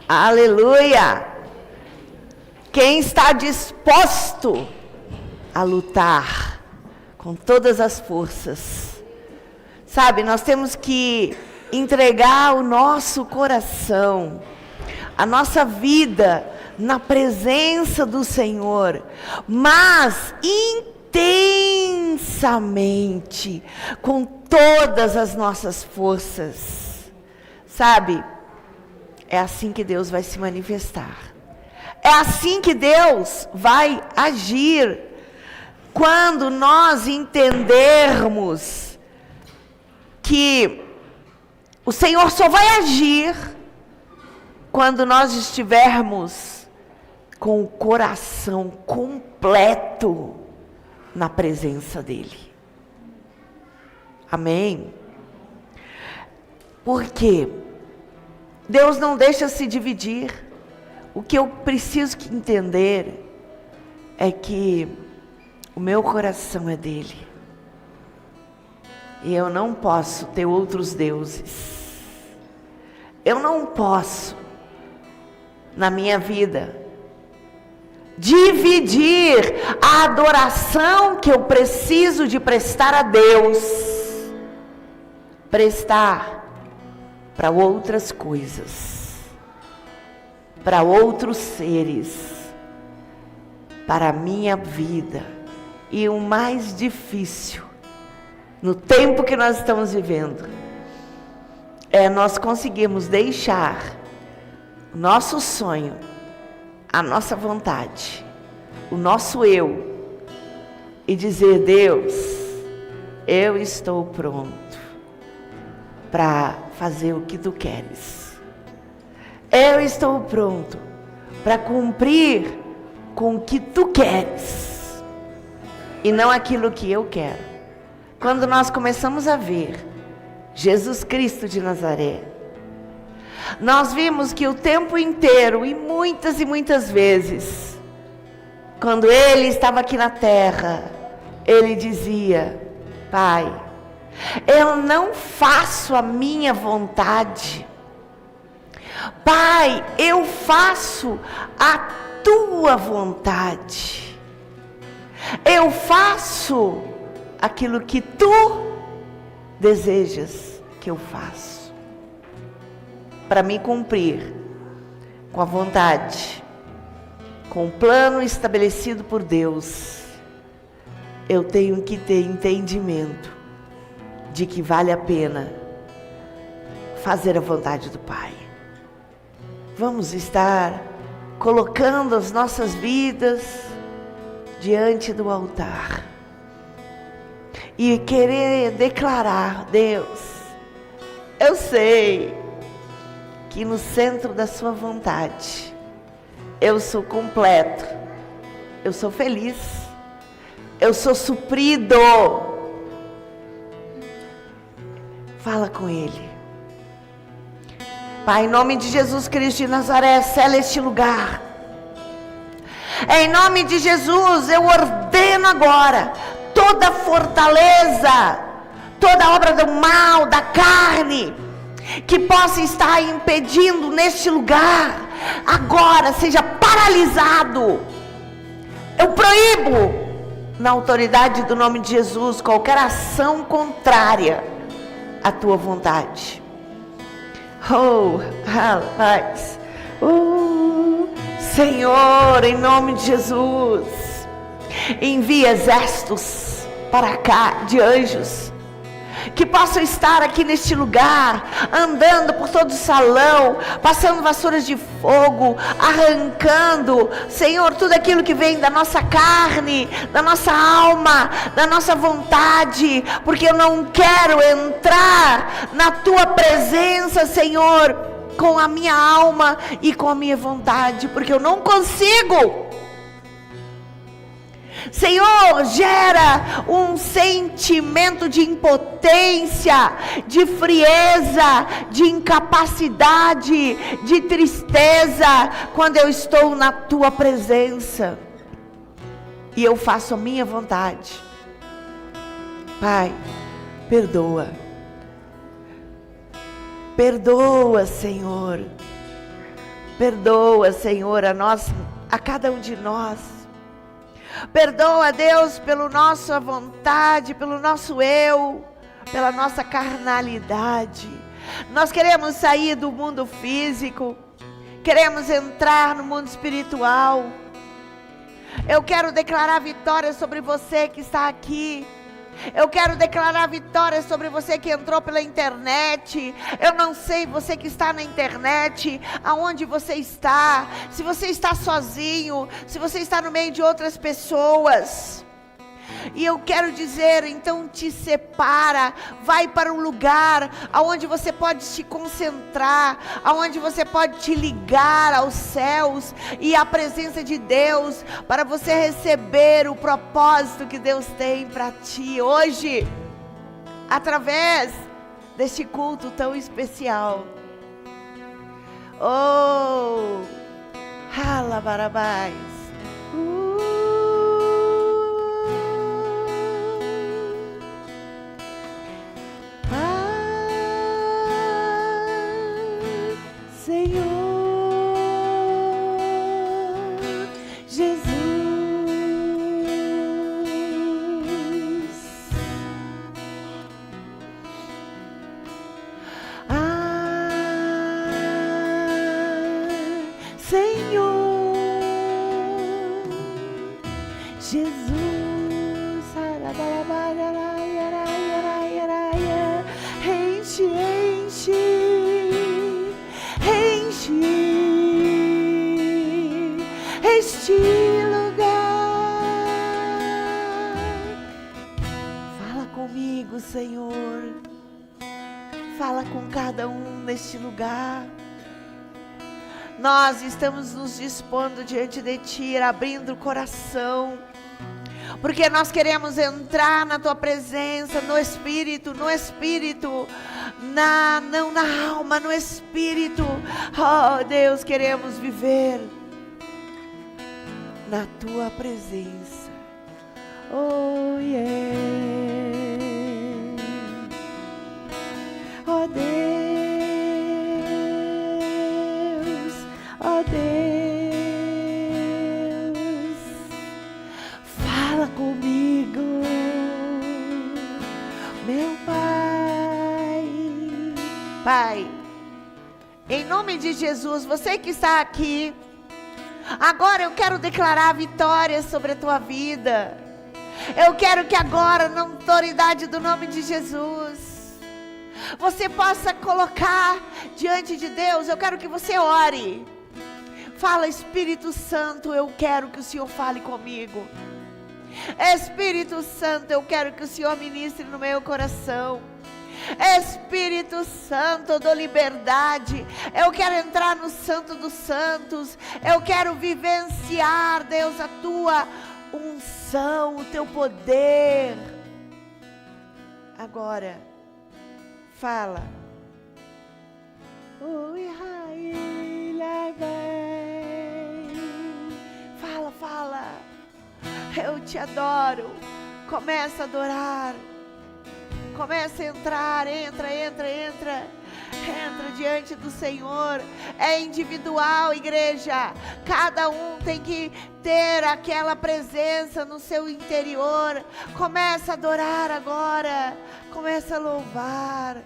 Aleluia! Quem está disposto a lutar com todas as forças? Sabe, nós temos que entregar o nosso coração, a nossa vida na presença do Senhor, mas intensamente, com todas as nossas forças. Sabe, é assim que Deus vai se manifestar. É assim que Deus vai agir. Quando nós entendermos que o Senhor só vai agir quando nós estivermos com o coração completo na presença dEle. Amém? Por quê? Deus não deixa se dividir. O que eu preciso entender é que o meu coração é dele. E eu não posso ter outros deuses. Eu não posso, na minha vida, dividir a adoração que eu preciso de prestar a Deus, prestar para outras coisas, para outros seres, para a minha vida. E o mais difícil, no tempo que nós estamos vivendo, é nós conseguirmos deixar o nosso sonho, a nossa vontade, o nosso eu, e dizer: Deus, eu estou pronto para fazer o que tu queres. Eu estou pronto para cumprir com o que tu queres e não aquilo que eu quero. Quando nós começamos a ver Jesus Cristo de Nazaré, nós vimos que o tempo inteiro, e muitas vezes, quando ele estava aqui na terra, ele dizia: Pai, eu não faço a minha vontade. Pai, eu faço a tua vontade. Eu faço aquilo que tu desejas que eu faço. Para me cumprir com a vontade, com o plano estabelecido por Deus, eu tenho que ter entendimento de que vale a pena fazer a vontade do Pai. Vamos estar colocando as nossas vidas diante do altar e querer declarar: Deus, eu sei que no centro da sua vontade eu sou completo, eu sou feliz, eu sou suprido. Fala com Ele. Pai, em nome de Jesus Cristo de Nazaré, sela este lugar. Em nome de Jesus, eu ordeno agora toda fortaleza, toda obra do mal, da carne, que possa estar impedindo neste lugar, agora seja paralisado. Eu proíbo, na autoridade do nome de Jesus, qualquer ação contrária à tua vontade. Oh, rapaz. Senhor, em nome de Jesus, envia exércitos para cá de anjos, que possam estar aqui neste lugar, andando por todo o salão, passando vassouras de fogo, arrancando, Senhor, tudo aquilo que vem da nossa carne, da nossa alma, da nossa vontade, porque eu não quero entrar na tua presença, Senhor, com a minha alma e com a minha vontade, porque eu não consigo. Senhor, gera um sentimento de impotência, de frieza, de incapacidade, de tristeza, quando eu estou na tua presença e eu faço a minha vontade. Pai, perdoa. Perdoa, Senhor. Perdoa, Senhor, a cada um de nós. Perdoa, Deus, pela nossa vontade, pelo nosso eu, pela nossa carnalidade. Nós queremos sair do mundo físico, queremos entrar no mundo espiritual. Eu quero declarar vitória sobre você que está aqui. Eu quero declarar vitória sobre você que entrou pela internet. Eu não sei, você que está na internet, aonde você está, se você está sozinho, se você está no meio de outras pessoas. E eu quero dizer, então te separa, vai para um lugar aonde você pode se concentrar, aonde você pode te ligar aos céus e à presença de Deus, para você receber o propósito que Deus tem para ti hoje, através deste culto tão especial. Oh, Halabarabais. Senhor Jesus, Senhor Jesus, enche, este lugar. Fala comigo, Senhor. Fala com cada um neste lugar. Nós estamos nos dispondo diante de Ti, abrindo o coração, porque nós queremos entrar na Tua presença, no Espírito, não na alma, no Espírito. Oh Deus, queremos viver na Tua presença. Oh yeah. Oh Deus, oh Deus, fala comigo, meu Pai. Pai, em nome de Jesus, você que está aqui, agora eu quero declarar vitória sobre a tua vida. Eu quero que agora, na autoridade do nome de Jesus, você possa colocar diante de Deus. Eu quero que você ore. Fala, Espírito Santo, eu quero que o Senhor fale comigo. Espírito Santo, eu quero que o Senhor ministre no meu coração. Espírito Santo, eu dou liberdade. Eu quero entrar no Santo dos Santos. Eu quero vivenciar, Deus, a tua unção, o teu poder. Agora, fala. Fala. Eu te adoro. Começa a adorar. Começa a entrar, entra diante do Senhor. É individual, igreja. Cada um tem que ter aquela presença no seu interior. Começa a adorar agora. Começa a louvar,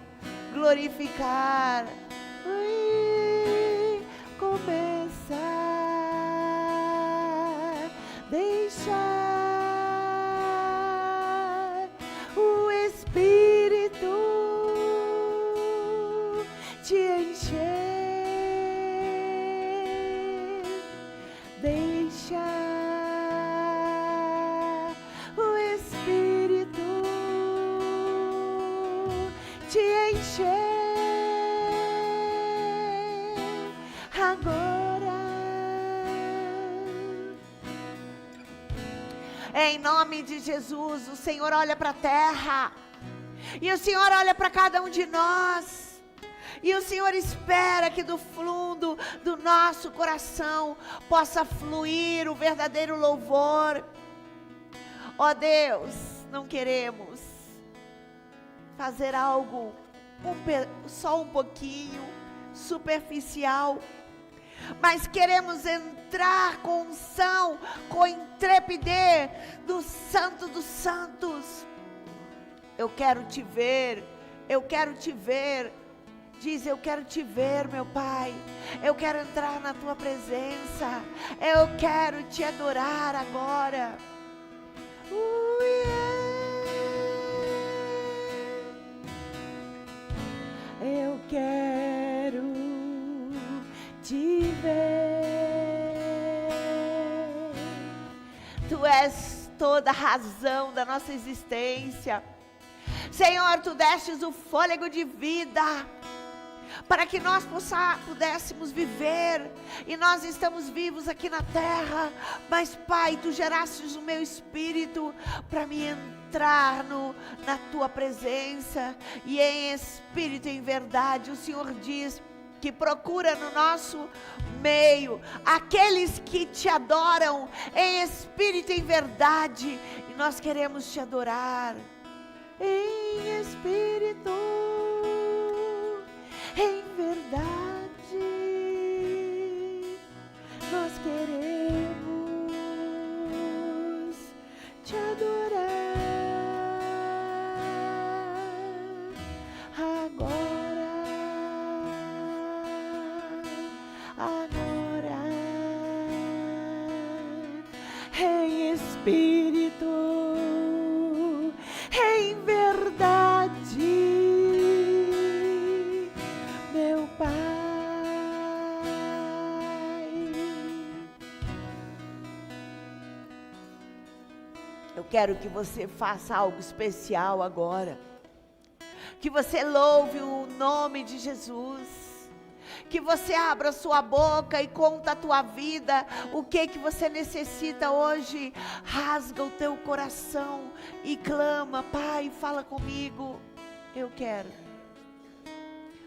glorificar. Começa a deixar o Espírito te encher. Deixa o Espírito te encher agora. Em nome de Jesus, o Senhor olha para a terra e o Senhor olha para cada um de nós. E o Senhor espera que do fundo do nosso coração possa fluir o verdadeiro louvor. Ó Deus, não queremos fazer algo só um pouquinho superficial. mas queremos entrar com unção, com intrepidez do Santo dos Santos. Eu quero te ver, eu quero te ver. Diz, eu quero te ver, meu Pai. Eu quero entrar na tua presença. Eu quero te adorar agora. Eu quero te ver. Tu és toda a razão da nossa existência. Senhor, tu destes o fôlego de vida para que nós pudéssemos viver, e nós estamos vivos aqui na terra, mas Pai, tu gerastes o meu espírito para me entrar na tua presença, e em espírito e em verdade. O Senhor diz que procura no nosso meio aqueles que te adoram em espírito e em verdade, e nós queremos te adorar em espírito, em verdade. Nós queremos te adorar agora, em espírito, em verdade. Eu quero que você faça algo especial agora, que você louve o nome de Jesus, que você abra sua boca e conta a tua vida, o que você necessita hoje. Rasga o teu coração e clama: Pai, fala comigo. Eu quero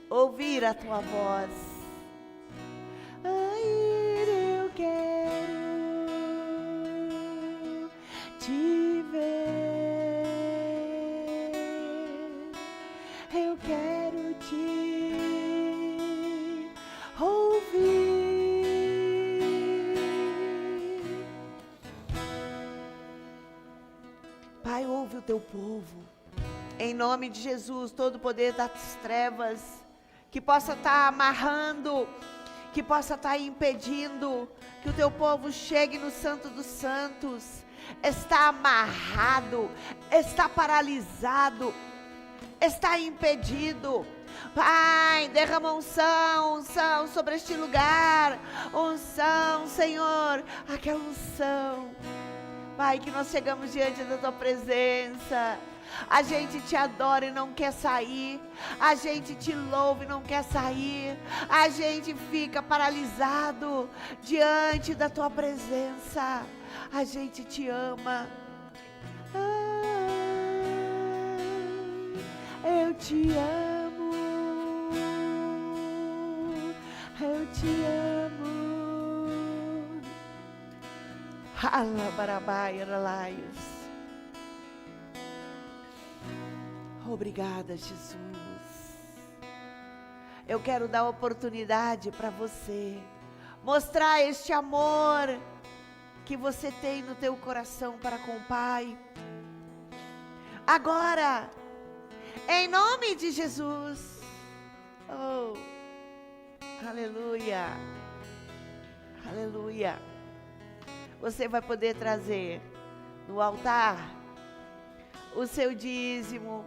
ouvir a tua voz. Eu quero te ver, eu quero te ouvir. Pai, ouve o teu povo, em nome de Jesus. Todo o poder das trevas que possa estar amarrando, que possa estar impedindo que o teu povo chegue no Santo dos Santos, está amarrado, está paralisado, está impedido. Pai, derrama unção, unção sobre este lugar, unção, Senhor, aquela unção. Pai, que nós chegamos diante da tua presença, a gente te adora e não quer sair, a gente te louva e não quer sair, a gente fica paralisado diante da tua presença. A gente te ama. Eu te amo. Eu te amo. Alabarabaiaralaios. Obrigada, Jesus. Eu quero dar oportunidade para você mostrar este amor que você tem no teu coração para com o Pai. Agora, em nome de Jesus. Oh, aleluia, aleluia. Você vai poder trazer no altar o seu dízimo,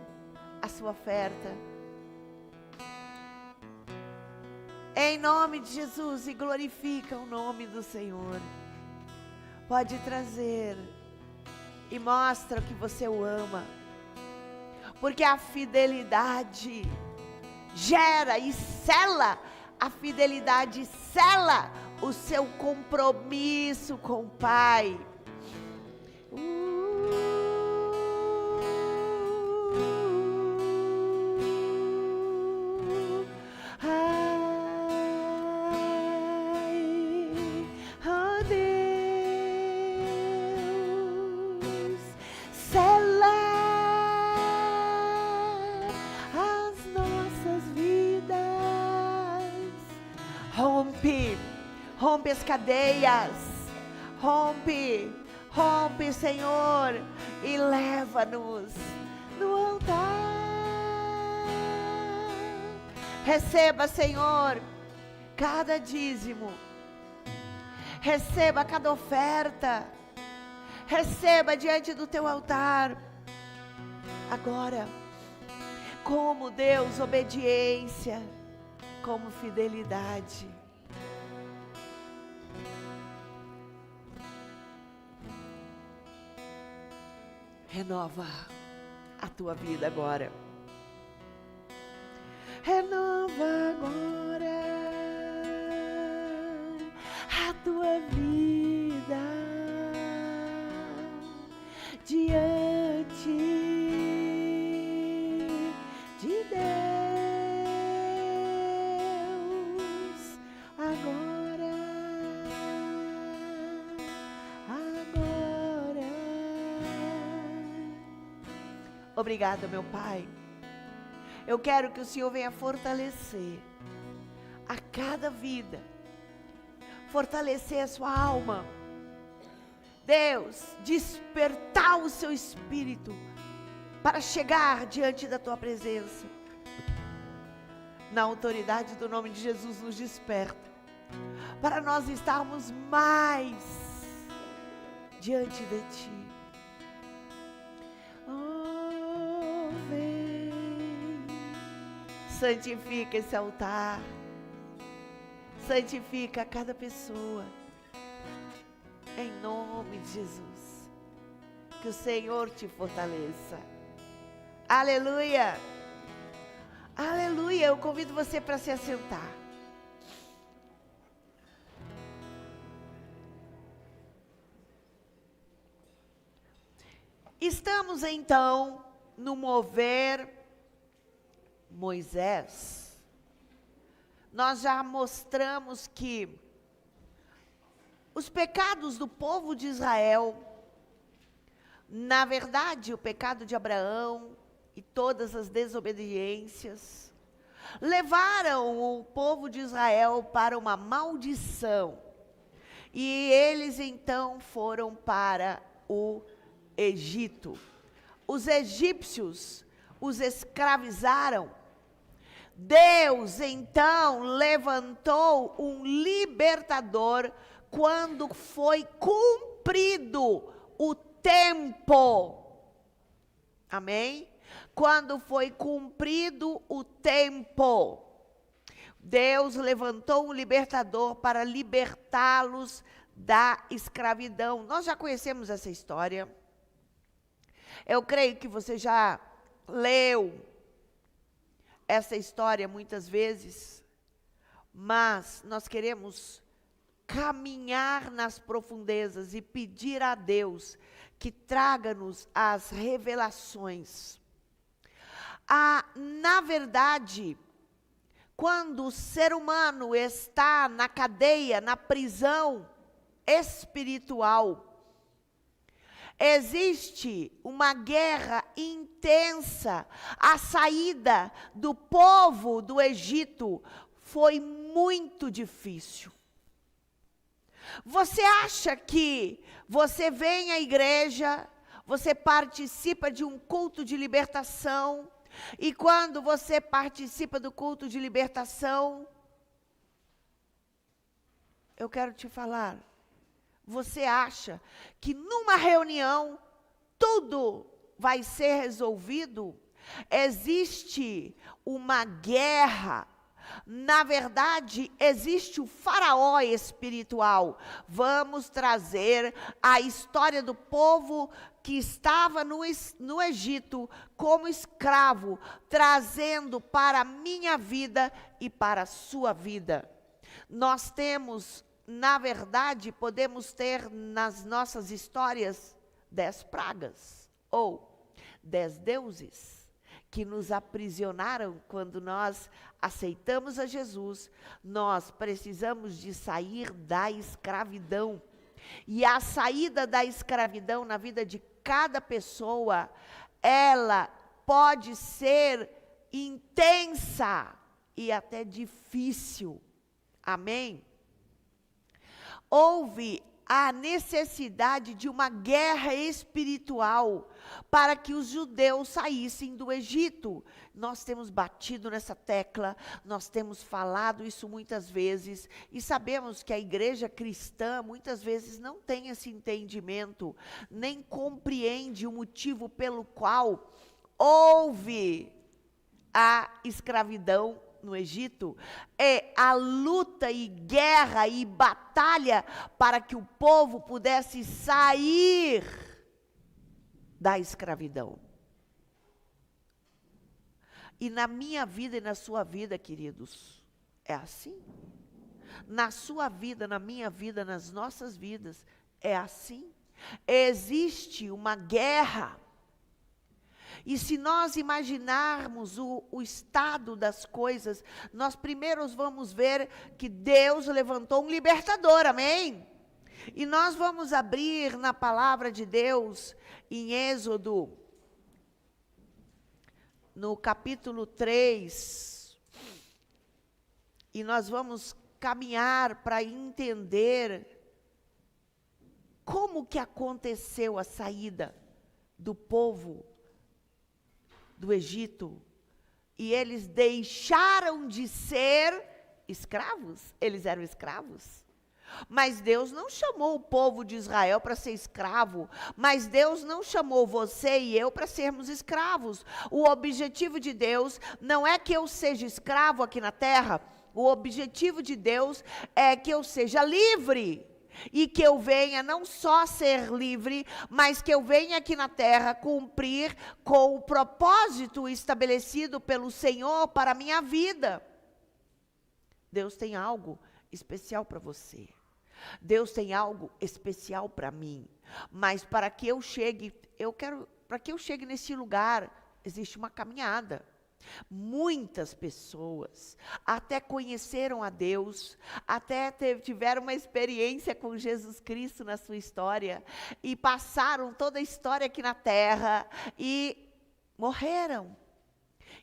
a sua oferta, em nome de Jesus, e glorifica o nome do Senhor. Pode trazer e mostra que você o ama, porque a fidelidade gera e sela, a fidelidade sela o seu compromisso com o Pai. Rompe as cadeias. Rompe, rompe, Senhor, e leva-nos no altar. Receba, Senhor, cada dízimo. Receba cada oferta. Receba diante do teu altar. Agora, como Deus, obediência, como fidelidade. Renova a tua vida agora. Renova agora a tua vida diante de Deus agora. Obrigada, meu Pai. Eu quero que o Senhor venha fortalecer a cada vida, fortalecer a sua alma. Deus, despertar o seu espírito para chegar diante da tua presença. Na autoridade do nome de Jesus, nos desperta para nós estarmos mais diante de ti. Santifica esse altar. Santifica cada pessoa. Em nome de Jesus. Que o Senhor te fortaleça. Aleluia. Aleluia. Eu convido você para se assentar. Estamos então no mover Moisés. Nós já mostramos que os pecados do povo de Israel, na verdade, o pecado de Abraão e todas as desobediências, levaram o povo de Israel para uma maldição. E eles então foram para o Egito. Os egípcios os escravizaram. Deus então levantou um libertador quando foi cumprido o tempo. Amém? Quando foi cumprido o tempo, Deus levantou um libertador para libertá-los da escravidão. Nós já conhecemos essa história. Eu creio que você já leu essa história muitas vezes, mas nós queremos caminhar nas profundezas e pedir a Deus que traga-nos as revelações. Na verdade, quando o ser humano está na cadeia, na prisão espiritual, existe uma guerra intensa. A saída do povo do Egito foi muito difícil. Você acha que você vem à igreja, você participa de um culto de libertação, e quando você participa do culto de libertação, eu quero te falar, você acha que numa reunião tudo vai ser resolvido? Existe uma guerra. Na verdade, existe o faraó espiritual. Vamos trazer a história do povo que estava no Egito como escravo, trazendo para a minha vida e para a sua vida. Nós temos, na verdade, podemos ter nas nossas histórias 10 pragas ou 10 deuses que nos aprisionaram. Quando nós aceitamos a Jesus, nós precisamos de sair da escravidão. E a saída da escravidão na vida de cada pessoa, ela pode ser intensa e até difícil. Amém? houve a necessidade de uma guerra espiritual para que os judeus saíssem do Egito. Nós temos batido nessa tecla, nós temos falado isso muitas vezes, e sabemos que a igreja cristã muitas vezes não tem esse entendimento, nem compreende o motivo pelo qual houve a escravidão no Egito. É a luta e guerra e batalha para que o povo pudesse sair da escravidão. E na minha vida e na sua vida, queridos, é assim. Na sua vida, na minha vida, nas nossas vidas, é assim. Existe uma guerra. E se nós imaginarmos o estado das coisas, nós primeiro vamos ver que Deus levantou um libertador, amém? E nós vamos abrir na palavra de Deus, em Êxodo, no capítulo 3, e nós vamos caminhar para entender como que aconteceu a saída do povo do Egito, e eles deixaram de ser escravos. Eles eram escravos, mas Deus não chamou o povo de Israel para ser escravo, mas Deus não chamou você e eu para sermos escravos. O objetivo de Deus não é que eu seja escravo aqui na terra, o objetivo de Deus é que eu seja livre. E que eu venha não só ser livre, mas que eu venha aqui na terra cumprir com o propósito estabelecido pelo Senhor para a minha vida. Deus tem algo especial para você. Deus tem algo especial para mim. Mas para que eu chegue, para que eu chegue nesse lugar, existe uma caminhada. Muitas pessoas até conheceram a Deus, até tiveram uma experiência com Jesus Cristo na sua história, e passaram toda a história aqui na terra, e morreram,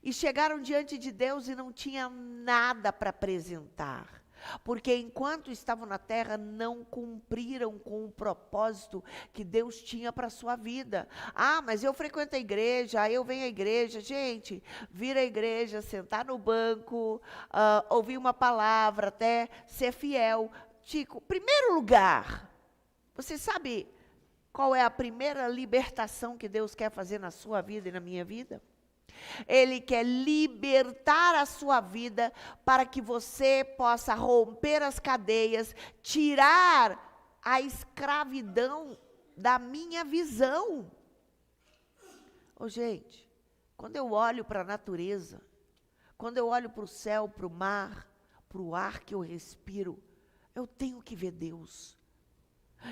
e chegaram diante de Deus e não tinham nada para apresentar. Porque enquanto estavam na terra, não cumpriram com o propósito que Deus tinha para a sua vida. Ah, mas eu frequento a igreja, eu venho à igreja. Gente, vir à igreja, sentar no banco, ouvir uma palavra, até ser fiel. Tico, primeiro lugar, você sabe qual é a primeira libertação que Deus quer fazer na sua vida e na minha vida? Ele quer libertar a sua vida para que você possa romper as cadeias, tirar a escravidão da minha visão. Gente, quando eu olho para a natureza, quando eu olho para o céu, para o mar, para o ar que eu respiro, eu tenho que ver Deus.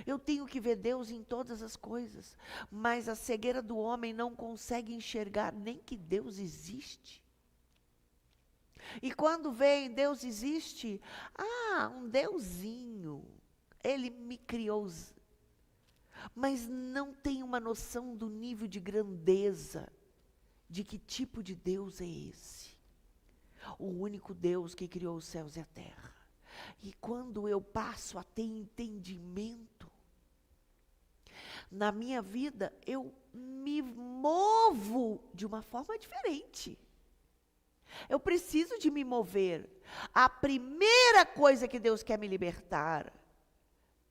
Eu tenho que ver Deus em todas as coisas, mas a cegueira do homem não consegue enxergar nem que Deus existe. E quando vem Deus existe, um deusinho, ele me criou, mas não tem uma noção do nível de grandeza, de que tipo de Deus é esse. O único Deus que criou os céus e a terra. E quando eu passo a ter entendimento, na minha vida, eu me movo de uma forma diferente. Eu preciso de me mover. A primeira coisa que Deus quer me libertar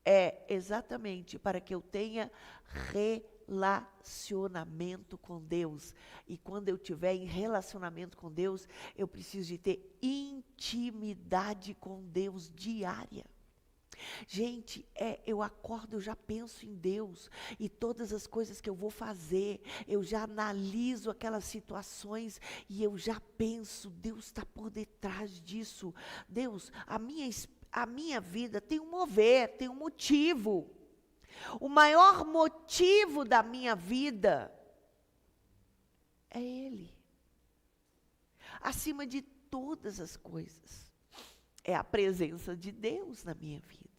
é exatamente para que eu tenha relacionamento com Deus. E quando eu estiver em relacionamento com Deus, eu preciso de ter intimidade com Deus diária. Gente, eu acordo, eu já penso em Deus, e todas as coisas que eu vou fazer, eu já analiso aquelas situações, e eu já penso, Deus está por detrás disso. Deus, a minha vida tem um mover, tem um motivo. O maior motivo da minha vida é Ele. Acima de todas as coisas, é a presença de Deus na minha vida.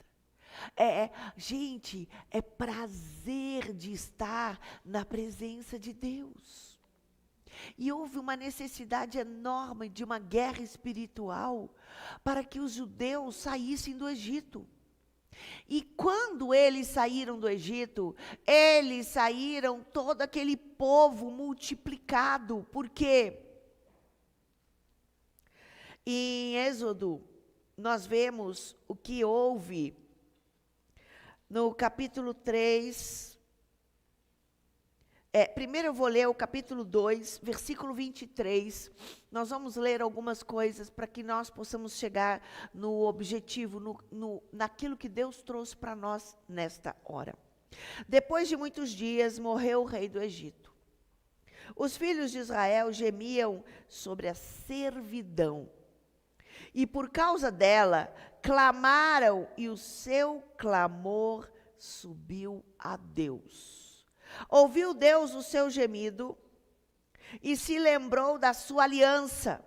Gente, é prazer de estar na presença de Deus. E houve uma necessidade enorme de uma guerra espiritual para que os judeus saíssem do Egito. E quando eles saíram do Egito, eles saíram todo aquele povo multiplicado. Por quê? Em Êxodo, nós vemos o que houve no capítulo 3. Primeiro eu vou ler o capítulo 2, versículo 23. Nós vamos ler algumas coisas para que nós possamos chegar no objetivo, naquilo que Deus trouxe para nós nesta hora. Depois de muitos dias, morreu o rei do Egito. Os filhos de Israel gemiam sobre a servidão. E por causa dela, clamaram, e o seu clamor subiu a Deus. Ouviu Deus o seu gemido e se lembrou da sua aliança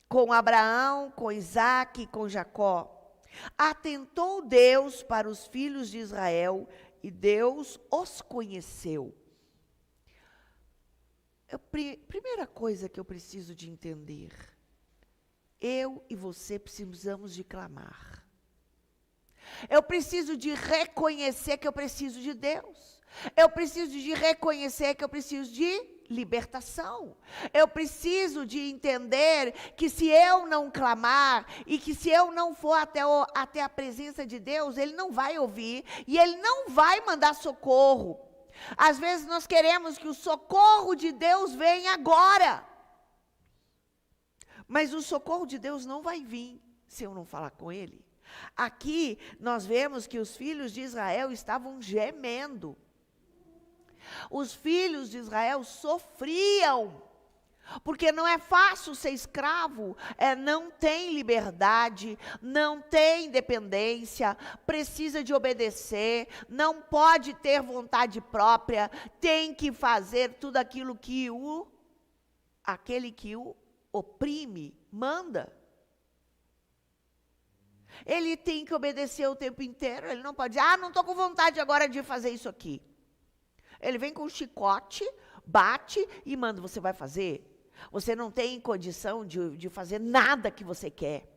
com Abraão, com Isaque e com Jacó. Atentou Deus para os filhos de Israel e Deus os conheceu. Primeira coisa que eu preciso de entender, eu e você precisamos de clamar. Eu preciso de reconhecer que eu preciso de Deus. Eu preciso de reconhecer que eu preciso de libertação. Eu preciso de entender que se eu não clamar e que se eu não for até a presença de Deus, Ele não vai ouvir e Ele não vai mandar socorro. Às vezes nós queremos que o socorro de Deus venha agora. Mas o socorro de Deus não vai vir se eu não falar com Ele. Aqui nós vemos que os filhos de Israel estavam gemendo. Os filhos de Israel sofriam, porque não é fácil ser escravo, não tem liberdade, não tem independência, precisa de obedecer, não pode ter vontade própria, tem que fazer tudo aquilo que aquele que o oprime manda. Ele tem que obedecer o tempo inteiro, ele não pode dizer, não estou com vontade agora de fazer isso aqui. Ele vem com um chicote, bate e manda, você vai fazer? Você não tem condição de fazer nada que você quer.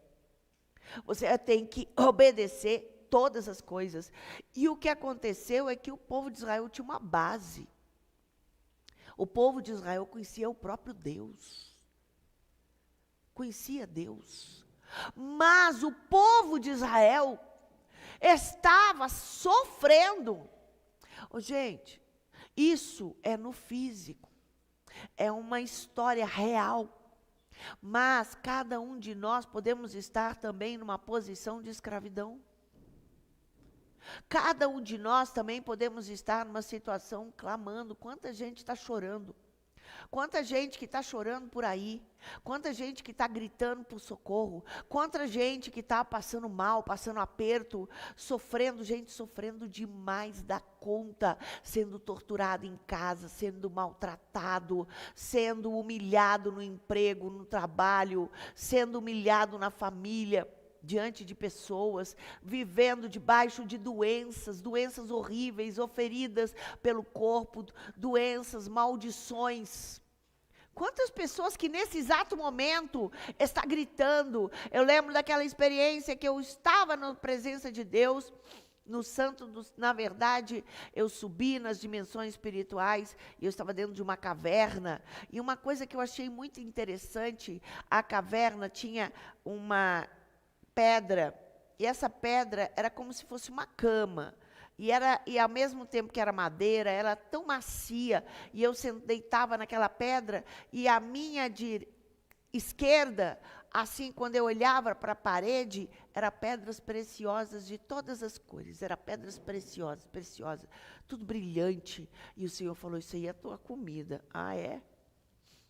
Você tem que obedecer todas as coisas. E o que aconteceu é que o povo de Israel tinha uma base. O povo de Israel conhecia o próprio Deus. Conhecia Deus. Mas o povo de Israel estava sofrendo. Gente, isso é no físico, é uma história real, mas cada um de nós podemos estar também numa posição de escravidão. Cada um de nós também podemos estar numa situação clamando. Quanta gente está chorando, quanta gente que está chorando por aí, quanta gente que está gritando por socorro, quanta gente que está passando mal, passando aperto, sofrendo, gente sofrendo demais da conta, sendo torturado em casa, sendo maltratado, sendo humilhado no emprego, no trabalho, sendo humilhado na família, diante de pessoas, vivendo debaixo de doenças horríveis, ou feridas pelo corpo, doenças, maldições. Quantas pessoas que nesse exato momento está gritando. Eu lembro daquela experiência que eu estava na presença de Deus, no santo, na verdade, eu subi nas dimensões espirituais, e eu estava dentro de uma caverna, e uma coisa que eu achei muito interessante, a caverna tinha uma pedra, e essa pedra era como se fosse uma cama, e ao mesmo tempo que era madeira, era tão macia, e eu deitava naquela pedra, e a minha esquerda, assim, quando eu olhava para a parede, eram pedras preciosas de todas as cores, eram pedras preciosas, tudo brilhante, e o Senhor falou, isso aí é a tua comida. Ah, é?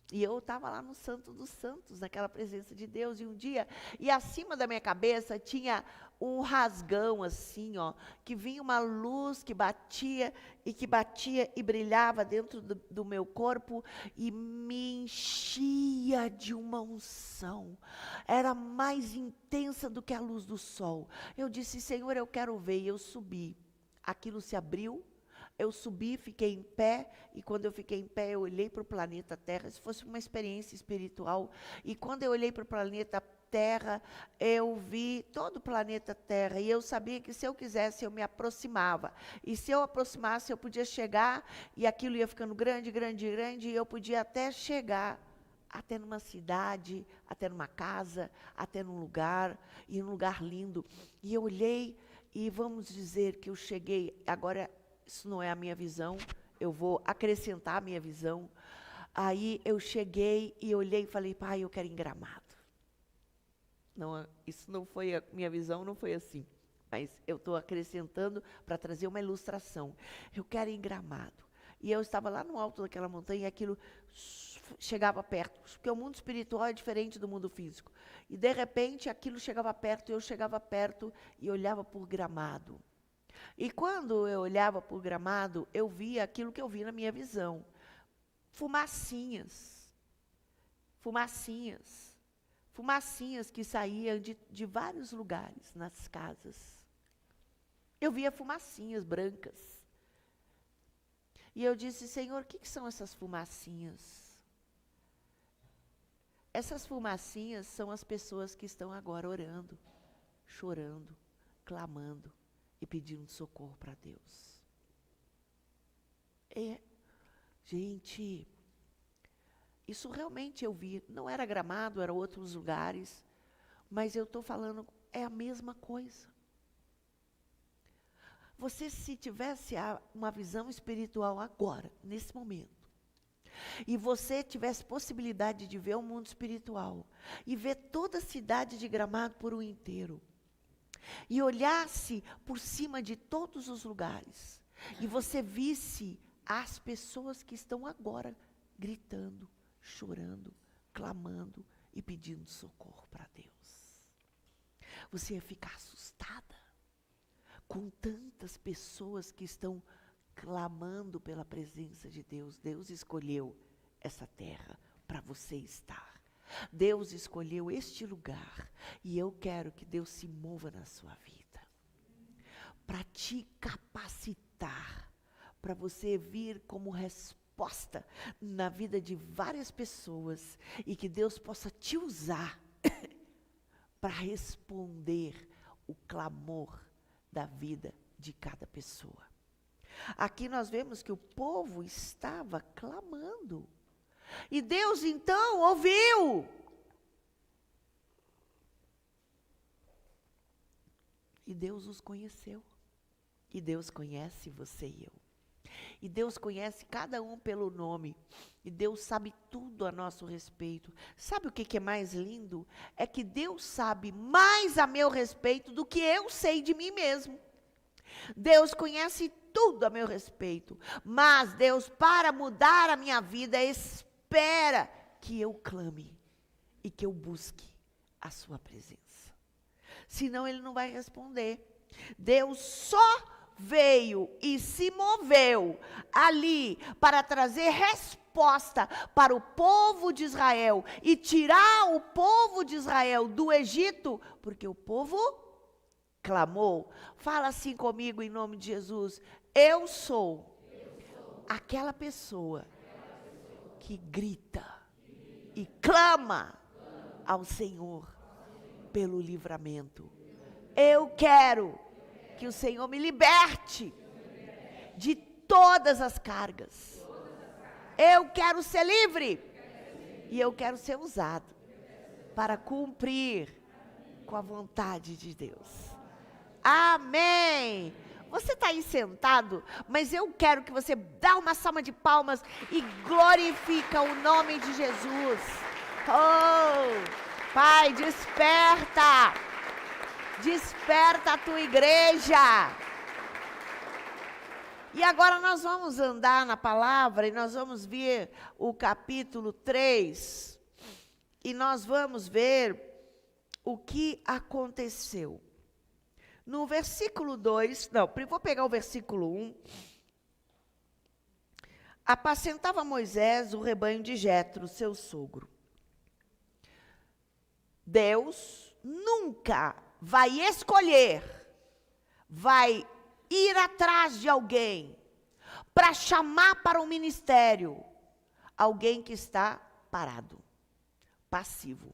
E eu estava lá no Santo dos Santos, naquela presença de Deus, e um dia, e acima da minha cabeça tinha um rasgão assim, que vinha uma luz que batia e brilhava dentro do meu corpo, e me enchia de uma unção, era mais intensa do que a luz do sol. Eu disse, Senhor, eu quero ver, e eu subi, aquilo se abriu, eu subi, fiquei em pé, e quando eu fiquei em pé, eu olhei para o planeta Terra, se fosse uma experiência espiritual, e quando eu olhei para o planeta Terra, eu vi todo o planeta Terra, e eu sabia que se eu quisesse, eu me aproximava, e se eu aproximasse, eu podia chegar, e aquilo ia ficando grande, grande, grande, e eu podia até chegar, até numa cidade, até numa casa, até num lugar, e um lugar lindo, e eu olhei, e vamos dizer que eu cheguei, agora, isso não é a minha visão, eu vou acrescentar a minha visão. Aí eu cheguei e olhei e falei, pai, eu quero ir em Gramado. Não, isso não foi a minha visão, não foi assim. Mas eu estou acrescentando para trazer uma ilustração. Eu quero ir em Gramado. E eu estava lá no alto daquela montanha e aquilo chegava perto. Porque o mundo espiritual é diferente do mundo físico. E de repente aquilo chegava perto, eu chegava perto e olhava por Gramado. E quando eu olhava para o Gramado, eu via aquilo que eu vi na minha visão. Fumacinhas. Fumacinhas. Fumacinhas que saíam de vários lugares nas casas. Eu via fumacinhas brancas. E eu disse, Senhor, o que são essas fumacinhas? Essas fumacinhas são as pessoas que estão agora orando, chorando, clamando e pedindo socorro para Deus. Gente, isso realmente eu vi. Não era Gramado, eram outros lugares. Mas eu estou falando, é a mesma coisa. Você, se tivesse uma visão espiritual agora, nesse momento, e você tivesse possibilidade de ver o mundo espiritual, e ver toda a cidade de Gramado por um inteiro, e olhasse por cima de todos os lugares, e você visse as pessoas que estão agora gritando, chorando, clamando e pedindo socorro para Deus. Você ia ficar assustada com tantas pessoas que estão clamando pela presença de Deus. Deus escolheu essa terra para você estar. Deus escolheu este lugar e eu quero que Deus se mova na sua vida para te capacitar, para você vir como resposta na vida de várias pessoas e que Deus possa te usar para responder o clamor da vida de cada pessoa. Aqui nós vemos que o povo estava clamando. E Deus então ouviu. E Deus os conheceu. E Deus conhece você e eu. E Deus conhece cada um pelo nome. E Deus sabe tudo a nosso respeito. Sabe o que é mais lindo? É que Deus sabe mais a meu respeito do que eu sei de mim mesmo. Deus conhece tudo a meu respeito. Mas Deus, para mudar a minha vida, espera que eu clame e que eu busque a sua presença. Senão Ele não vai responder. Deus só veio e se moveu ali para trazer resposta para o povo de Israel e tirar o povo de Israel do Egito, porque o povo clamou. Fala assim comigo em nome de Jesus. Eu sou aquela pessoa que grita e clama ao Senhor pelo livramento. Eu quero que o Senhor me liberte de todas as cargas. Eu quero ser livre. E eu quero ser usado para cumprir com a vontade de Deus. Amém. Você está aí sentado, mas eu quero que você dá uma salva de palmas e glorifica o nome de Jesus. Oh, Pai, desperta. Desperta a tua igreja. E agora nós vamos andar na palavra e nós vamos ver o capítulo 3. E nós vamos ver o que aconteceu. No versículo 2, não, vou pegar o versículo 1. Apacentava Moisés o rebanho de Jetro, seu sogro. Deus nunca vai escolher, vai ir atrás de alguém para chamar para o ministério alguém que está parado, passivo,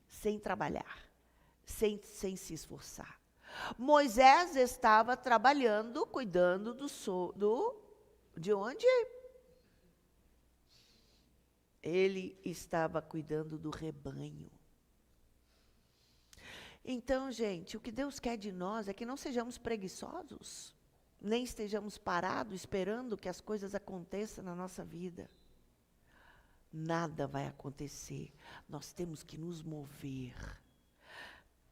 sem trabalhar, sem se esforçar. Moisés estava trabalhando, cuidando de onde? Ele estava cuidando do rebanho. Então, gente, o que Deus quer de nós é que não sejamos preguiçosos, nem estejamos parados esperando que as coisas aconteçam na nossa vida. Nada vai acontecer. Nós temos que nos mover.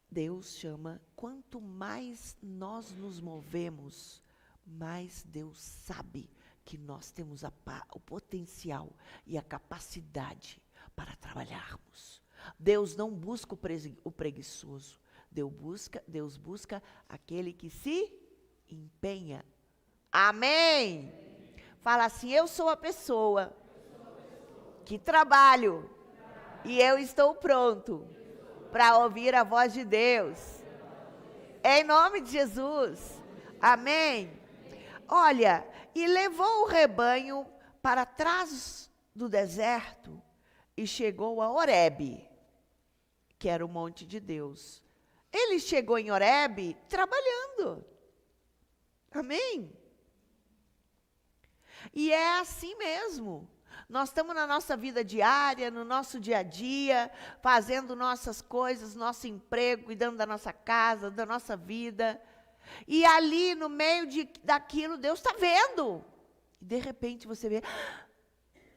Deus chama, quanto mais nós nos movemos, mais Deus sabe que nós temos o potencial e a capacidade para trabalharmos. Deus não busca o preguiçoso. Deus busca aquele que se empenha. Amém? Fala assim, eu sou a pessoa que trabalho e eu estou pronto para ouvir a voz de Deus. Em nome de Jesus. Amém? Olha, e levou o rebanho para trás do deserto e chegou a Horebe, que era o monte de Deus. Ele chegou em Horebe trabalhando. Amém? E é assim mesmo. Nós estamos na nossa vida diária, no nosso dia a dia, fazendo nossas coisas, nosso emprego, cuidando da nossa casa, da nossa vida. E ali, no meio daquilo, Deus está vendo. E de repente você vê,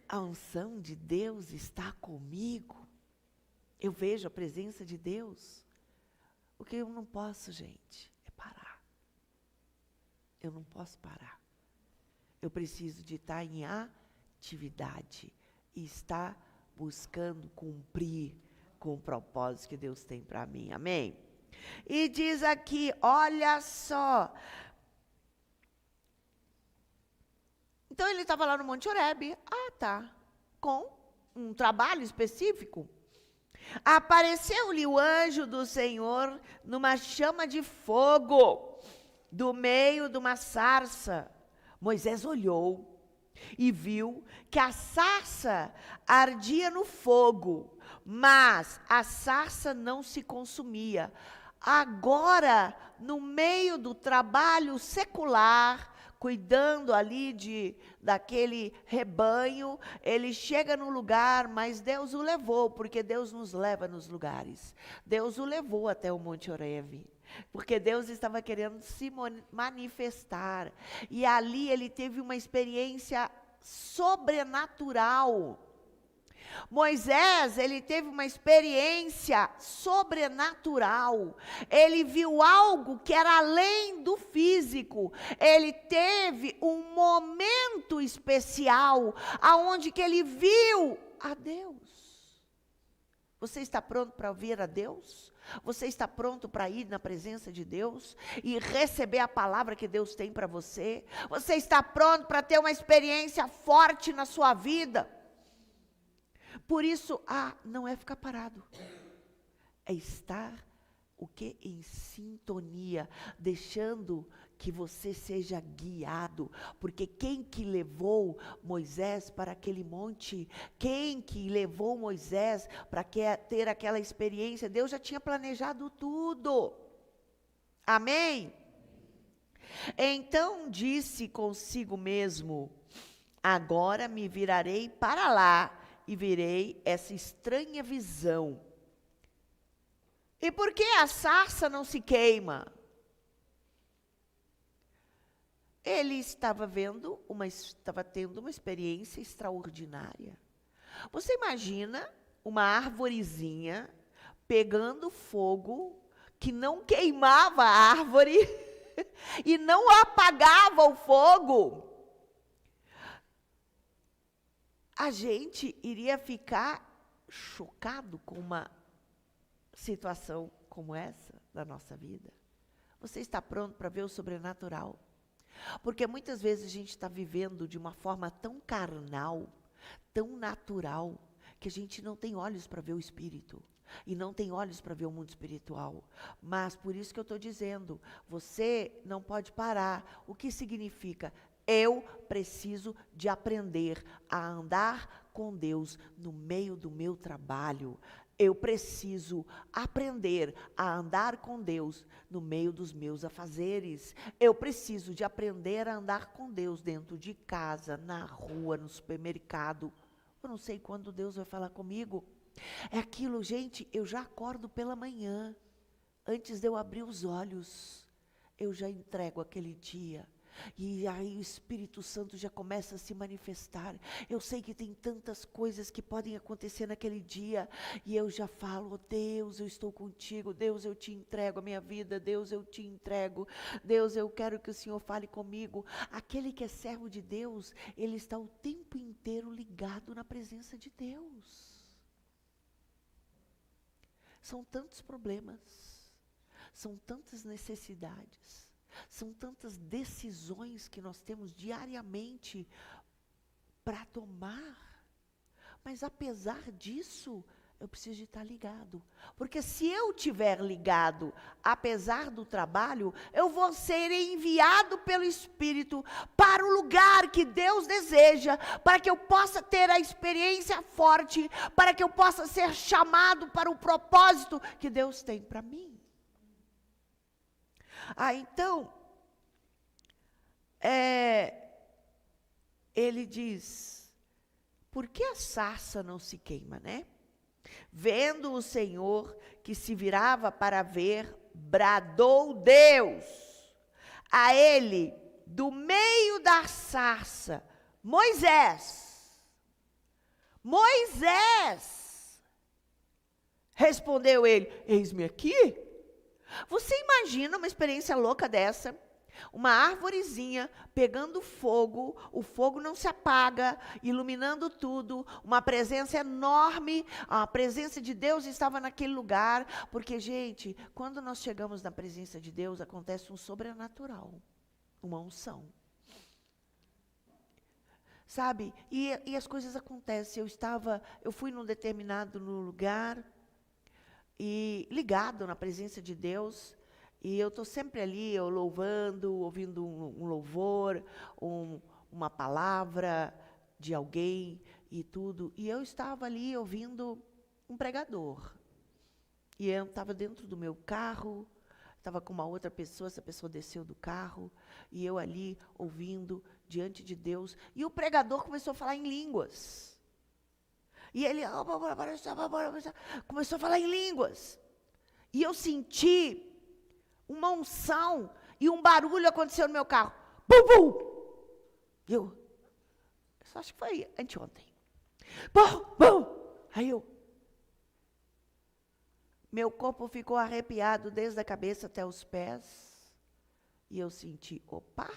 a unção de Deus está comigo. Eu vejo a presença de Deus. O que eu não posso, gente, é parar. Eu não posso parar. Eu preciso de estar em atividade e estar buscando cumprir com o propósito que Deus tem para mim. Amém? E diz aqui, olha só. Então ele estava lá no Monte Horebe. Ah, tá. Com um trabalho específico. Apareceu-lhe o anjo do Senhor numa chama de fogo, do meio de uma sarça. Moisés olhou e viu que a sarça ardia no fogo, mas a sarça não se consumia. Agora, no meio do trabalho secular, cuidando ali daquele rebanho, ele chega no lugar, mas Deus o levou, porque Deus nos leva nos lugares. Deus o levou até o Monte Horebe, porque Deus estava querendo se manifestar. E ali ele teve uma experiência sobrenatural. Moisés, ele teve uma experiência sobrenatural. Ele viu algo que era além do físico. Ele teve um momento especial, aonde que ele viu a Deus. Você está pronto para ouvir a Deus? Você está pronto para ir na presença de Deus e receber a palavra que Deus tem para você? Você está pronto para ter uma experiência forte na sua vida? Por isso, não é ficar parado. É estar em sintonia, deixando que você seja guiado. Porque quem que levou Moisés para aquele monte, quem que levou Moisés para ter aquela experiência, Deus já tinha planejado tudo. Amém? Então disse consigo mesmo, agora me virarei para lá, e verei essa estranha visão. E por que a sarça não se queima? Ele estava tendo uma experiência extraordinária. Você imagina uma arvorezinha pegando fogo, que não queimava a árvore e não apagava o fogo? A gente iria ficar chocado com uma situação como essa da nossa vida. Você está pronto para ver o sobrenatural? Porque muitas vezes a gente está vivendo de uma forma tão carnal, tão natural, que a gente não tem olhos para ver o Espírito. E não tem olhos para ver o mundo espiritual. Mas por isso que eu estou dizendo, você não pode parar. O que significa? Eu preciso de aprender a andar com Deus no meio do meu trabalho. Eu preciso aprender a andar com Deus no meio dos meus afazeres. Eu preciso de aprender a andar com Deus dentro de casa, na rua, no supermercado. Eu não sei quando Deus vai falar comigo. É aquilo, gente, eu já acordo pela manhã. Antes de eu abrir os olhos, eu já entrego aquele dia. E aí o Espírito Santo já começa a se manifestar. Eu sei que tem tantas coisas que podem acontecer naquele dia. E eu já falo, oh, Deus, eu estou contigo. Deus, eu te entrego a minha vida. Deus, eu te entrego. Deus, eu quero que o Senhor fale comigo. Aquele que é servo de Deus, ele está o tempo inteiro ligado na presença de Deus. São tantos problemas. São tantas necessidades. São tantas decisões que nós temos diariamente para tomar. Mas apesar disso, eu preciso de estar ligado. Porque se eu estiver ligado, apesar do trabalho, eu vou ser enviado pelo Espírito para o lugar que Deus deseja, para que eu possa ter a experiência forte, para que eu possa ser chamado para o propósito que Deus tem para mim. Então, ele diz, por que a sarça não se queima, né? Vendo o Senhor que se virava para ver, bradou Deus a ele, do meio da sarça, Moisés, respondeu ele, eis-me aqui. Você imagina uma experiência louca dessa? Uma árvorezinha pegando fogo, o fogo não se apaga, iluminando tudo, uma presença enorme, a presença de Deus estava naquele lugar, porque, gente, quando nós chegamos na presença de Deus, acontece um sobrenatural, uma unção. Sabe? E as coisas acontecem. Eu fui num determinado lugar, e ligado na presença de Deus, e eu estou sempre ali, eu louvando, ouvindo um louvor, uma palavra de alguém e tudo, e eu estava ali ouvindo um pregador, e eu estava dentro do meu carro, estava com uma outra pessoa, essa pessoa desceu do carro, e eu ali ouvindo diante de Deus, e o pregador começou a falar em línguas. E ele começou a falar em línguas. E eu senti uma unção e um barulho aconteceu no meu carro. Bum, bum! Eu acho que foi anteontem. Bum, bum! Aí meu corpo ficou arrepiado desde a cabeça até os pés. E eu senti, opa,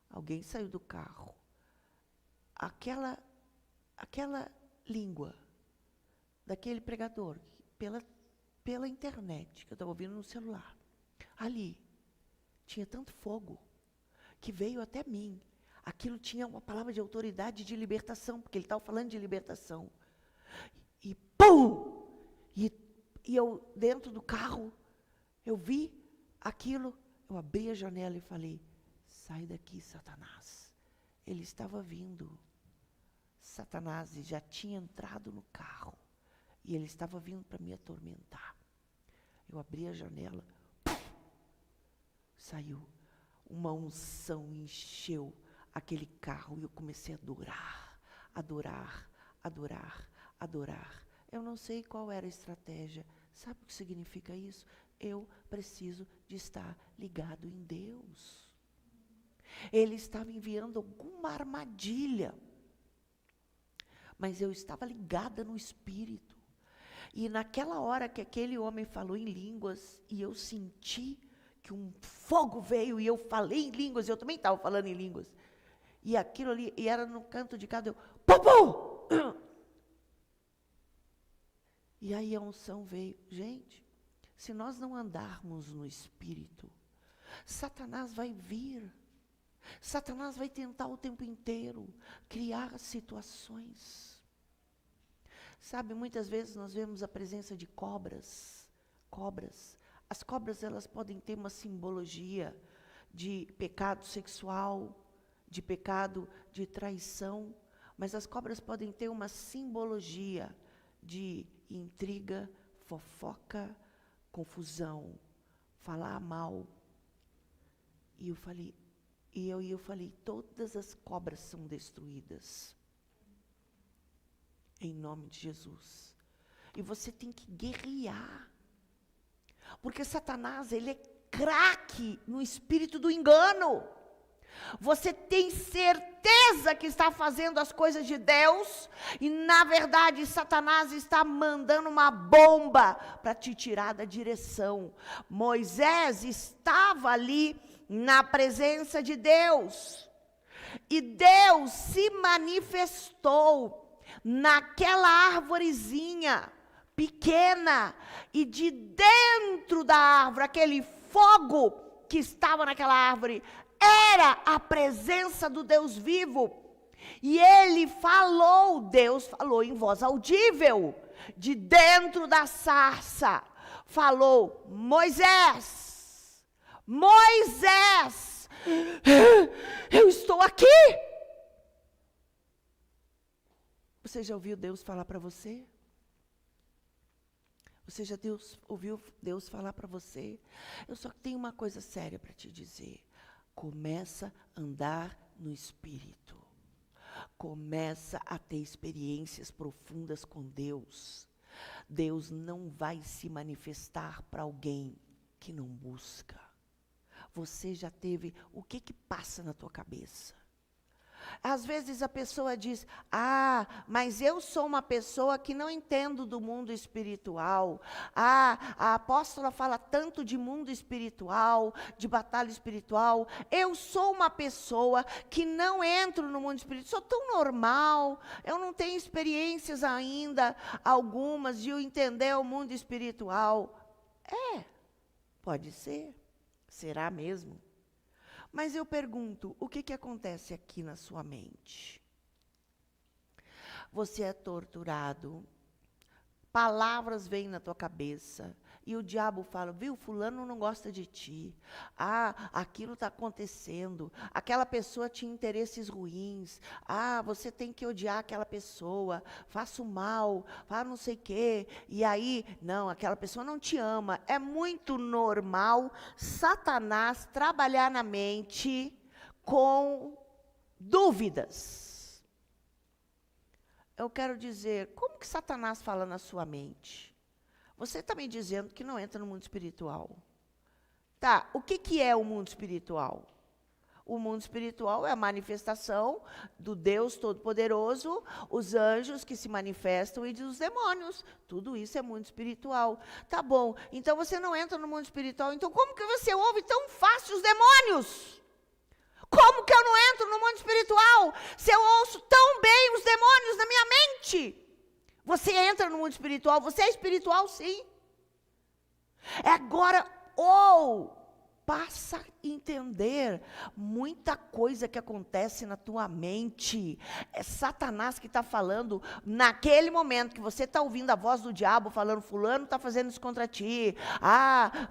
alguém saiu do carro. Aquela língua daquele pregador, pela internet, que eu estava ouvindo no celular, ali, tinha tanto fogo, que veio até mim. Aquilo tinha uma palavra de autoridade de libertação, porque ele estava falando de libertação. E pum! E eu, dentro do carro, eu vi aquilo, eu abri a janela e falei, sai daqui, Satanás. Ele estava vindo. Satanás já tinha entrado no carro e ele estava vindo para me atormentar. Eu abri a janela, saiu uma unção, encheu aquele carro e eu comecei a adorar. Eu não sei qual era a estratégia. Sabe o que significa isso? Eu preciso de estar ligado em Deus. Ele estava enviando alguma armadilha, mas eu estava ligada no Espírito. E naquela hora que aquele homem falou em línguas, e eu senti que um fogo veio, e eu falei em línguas, eu também estava falando em línguas. E aquilo ali, e era no canto de cada, eu, pum! E aí a unção veio. Gente, se nós não andarmos no Espírito, Satanás vai vir. Satanás vai tentar o tempo inteiro criar situações. Sabe, muitas vezes nós vemos a presença de cobras. As cobras, elas podem ter uma simbologia de pecado sexual, de pecado, de traição, mas as cobras podem ter uma simbologia de intriga, fofoca, confusão, falar mal. E eu falei, todas as cobras são destruídas. Em nome de Jesus. E você tem que guerrear. Porque Satanás, ele é craque no espírito do engano. Você tem certeza que está fazendo as coisas de Deus, e na verdade Satanás está mandando uma bomba para te tirar da direção. Moisés estava ali na presença de Deus, e Deus se manifestou naquela arvorezinha pequena, e de dentro da árvore, aquele fogo que estava naquela árvore, era a presença do Deus vivo. E ele falou, Deus falou em voz audível, de dentro da sarça, falou: Moisés, Moisés, eu estou aqui. Você já ouviu Deus falar para você? Você já ouviu Deus falar para você? Eu só tenho uma coisa séria para te dizer. Começa a andar no Espírito. Começa a ter experiências profundas com Deus. Deus não vai se manifestar para alguém que não busca. Você já teve, o que passa na tua cabeça? Às vezes a pessoa diz: mas eu sou uma pessoa que não entendo do mundo espiritual. A apóstola fala tanto de mundo espiritual, de batalha espiritual. Eu sou uma pessoa que não entro no mundo espiritual, sou tão normal, eu não tenho experiências ainda, algumas, de eu entender o mundo espiritual. Pode ser, será mesmo? Mas eu pergunto, o que acontece aqui na sua mente? Você é torturado, palavras vêm na tua cabeça, e o diabo fala: viu, fulano não gosta de ti, aquilo está acontecendo, aquela pessoa tinha interesses ruins, você tem que odiar aquela pessoa, faça o mal, faça não sei o quê, e aí, não, aquela pessoa não te ama. É muito normal Satanás trabalhar na mente com dúvidas. Eu quero dizer, como que Satanás fala na sua mente? Você está me dizendo que não entra no mundo espiritual. Tá, o que é o mundo espiritual? O mundo espiritual é a manifestação do Deus Todo-Poderoso, os anjos que se manifestam e dos demônios. Tudo isso é mundo espiritual. Tá bom, então você não entra no mundo espiritual, então como que você ouve tão fácil os demônios? Como que eu não entro no mundo espiritual se eu ouço tão bem os demônios na minha mente? Você entra no mundo espiritual, você é espiritual sim. Agora, passa a entender muita coisa que acontece na tua mente. É Satanás que está falando naquele momento que você está ouvindo a voz do diabo falando: fulano está fazendo isso contra ti.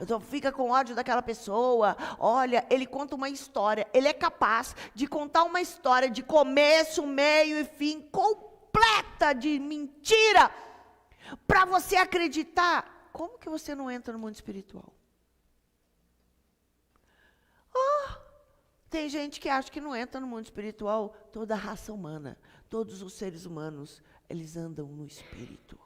Então fica com ódio daquela pessoa. Olha, ele conta uma história. Ele é capaz de contar uma história de começo, meio e fim completa de mentira para você acreditar. Como que você não entra no mundo espiritual? Tem gente que acha que não entra no mundo espiritual. Toda a raça humana, todos os seres humanos, eles andam no Espírito.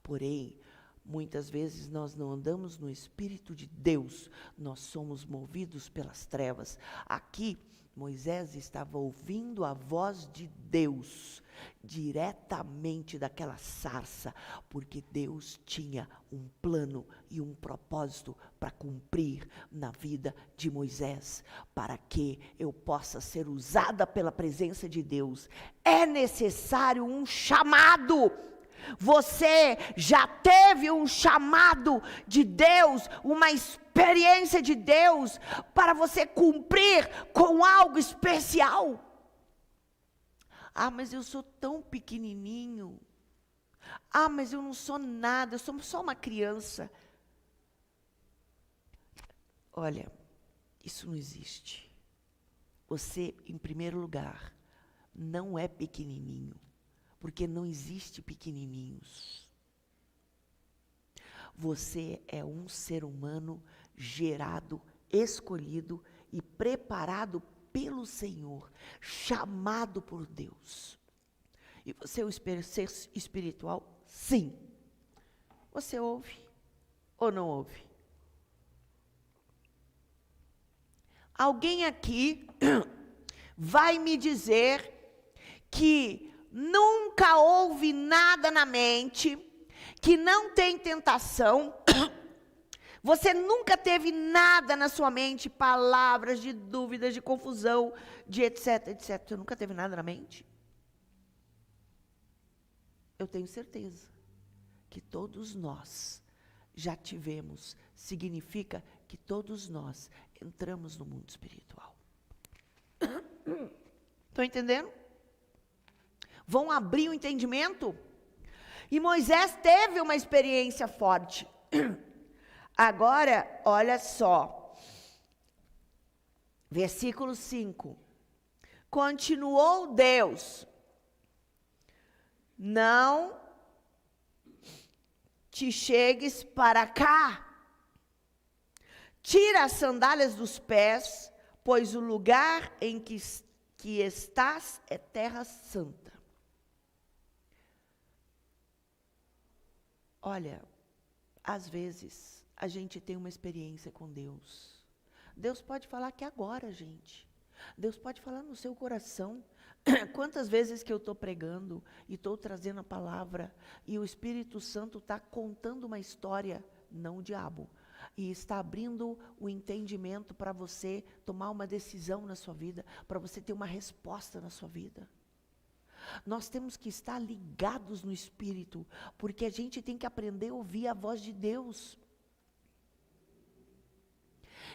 Porém, muitas vezes nós não andamos no Espírito de Deus, nós somos movidos pelas trevas. Aqui, Moisés estava ouvindo a voz de Deus, diretamente daquela sarça, porque Deus tinha um plano e um propósito para cumprir na vida de Moisés. Para que eu possa ser usada pela presença de Deus, é necessário um chamado. Você já teve um chamado de Deus, uma experiência de Deus, para você cumprir com algo especial. Mas eu sou tão pequenininho. Mas eu não sou nada, eu sou só uma criança. Olha, isso não existe. Você, em primeiro lugar, não é pequenininho, porque não existe pequenininhos. Você é um ser humano gerado, escolhido e preparado pelo Senhor, chamado por Deus. E você é um ser espiritual? Sim. Você ouve ou não ouve? Alguém aqui vai me dizer que nunca houve nada na mente, que não tem tentação, você nunca teve nada na sua mente, palavras de dúvidas, de confusão, de etc, etc. Você nunca teve nada na mente? Eu tenho certeza que todos nós já tivemos. Significa que todos nós entramos no mundo espiritual. Estão entendendo? Vão abrir o entendimento? E Moisés teve uma experiência forte. Agora, olha só. Versículo 5. Continuou Deus: não te chegues para cá. Tira as sandálias dos pés, pois o lugar em que estás é terra santa. Olha, às vezes a gente tem uma experiência com Deus. Deus pode falar aqui agora, gente. Deus pode falar no seu coração. Quantas vezes que eu estou pregando e estou trazendo a palavra e o Espírito Santo está contando uma história, não o diabo, e está abrindo o entendimento para você tomar uma decisão na sua vida, para você ter uma resposta na sua vida. Nós temos que estar ligados no Espírito, porque a gente tem que aprender a ouvir a voz de Deus.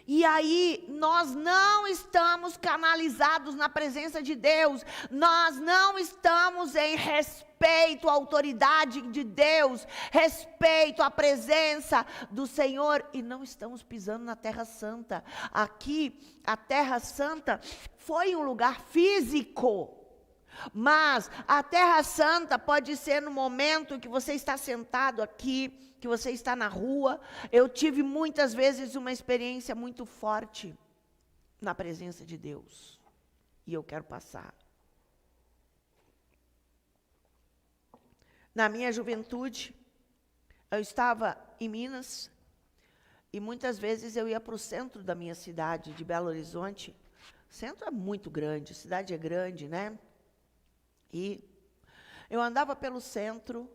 E aí, nós não estamos canalizados na presença de Deus, nós não estamos em respeito à autoridade de Deus, respeito à presença do Senhor, e não estamos pisando na Terra Santa. Aqui, a Terra Santa foi um lugar físico, mas a Terra Santa pode ser no momento que você está sentado aqui, que você está na rua. Eu tive muitas vezes uma experiência muito forte na presença de Deus, e eu quero passar. Na minha juventude, eu estava em Minas, e muitas vezes eu ia para o centro da minha cidade, de Belo Horizonte. O centro é muito grande, a cidade é grande, né? E eu andava pelo centro,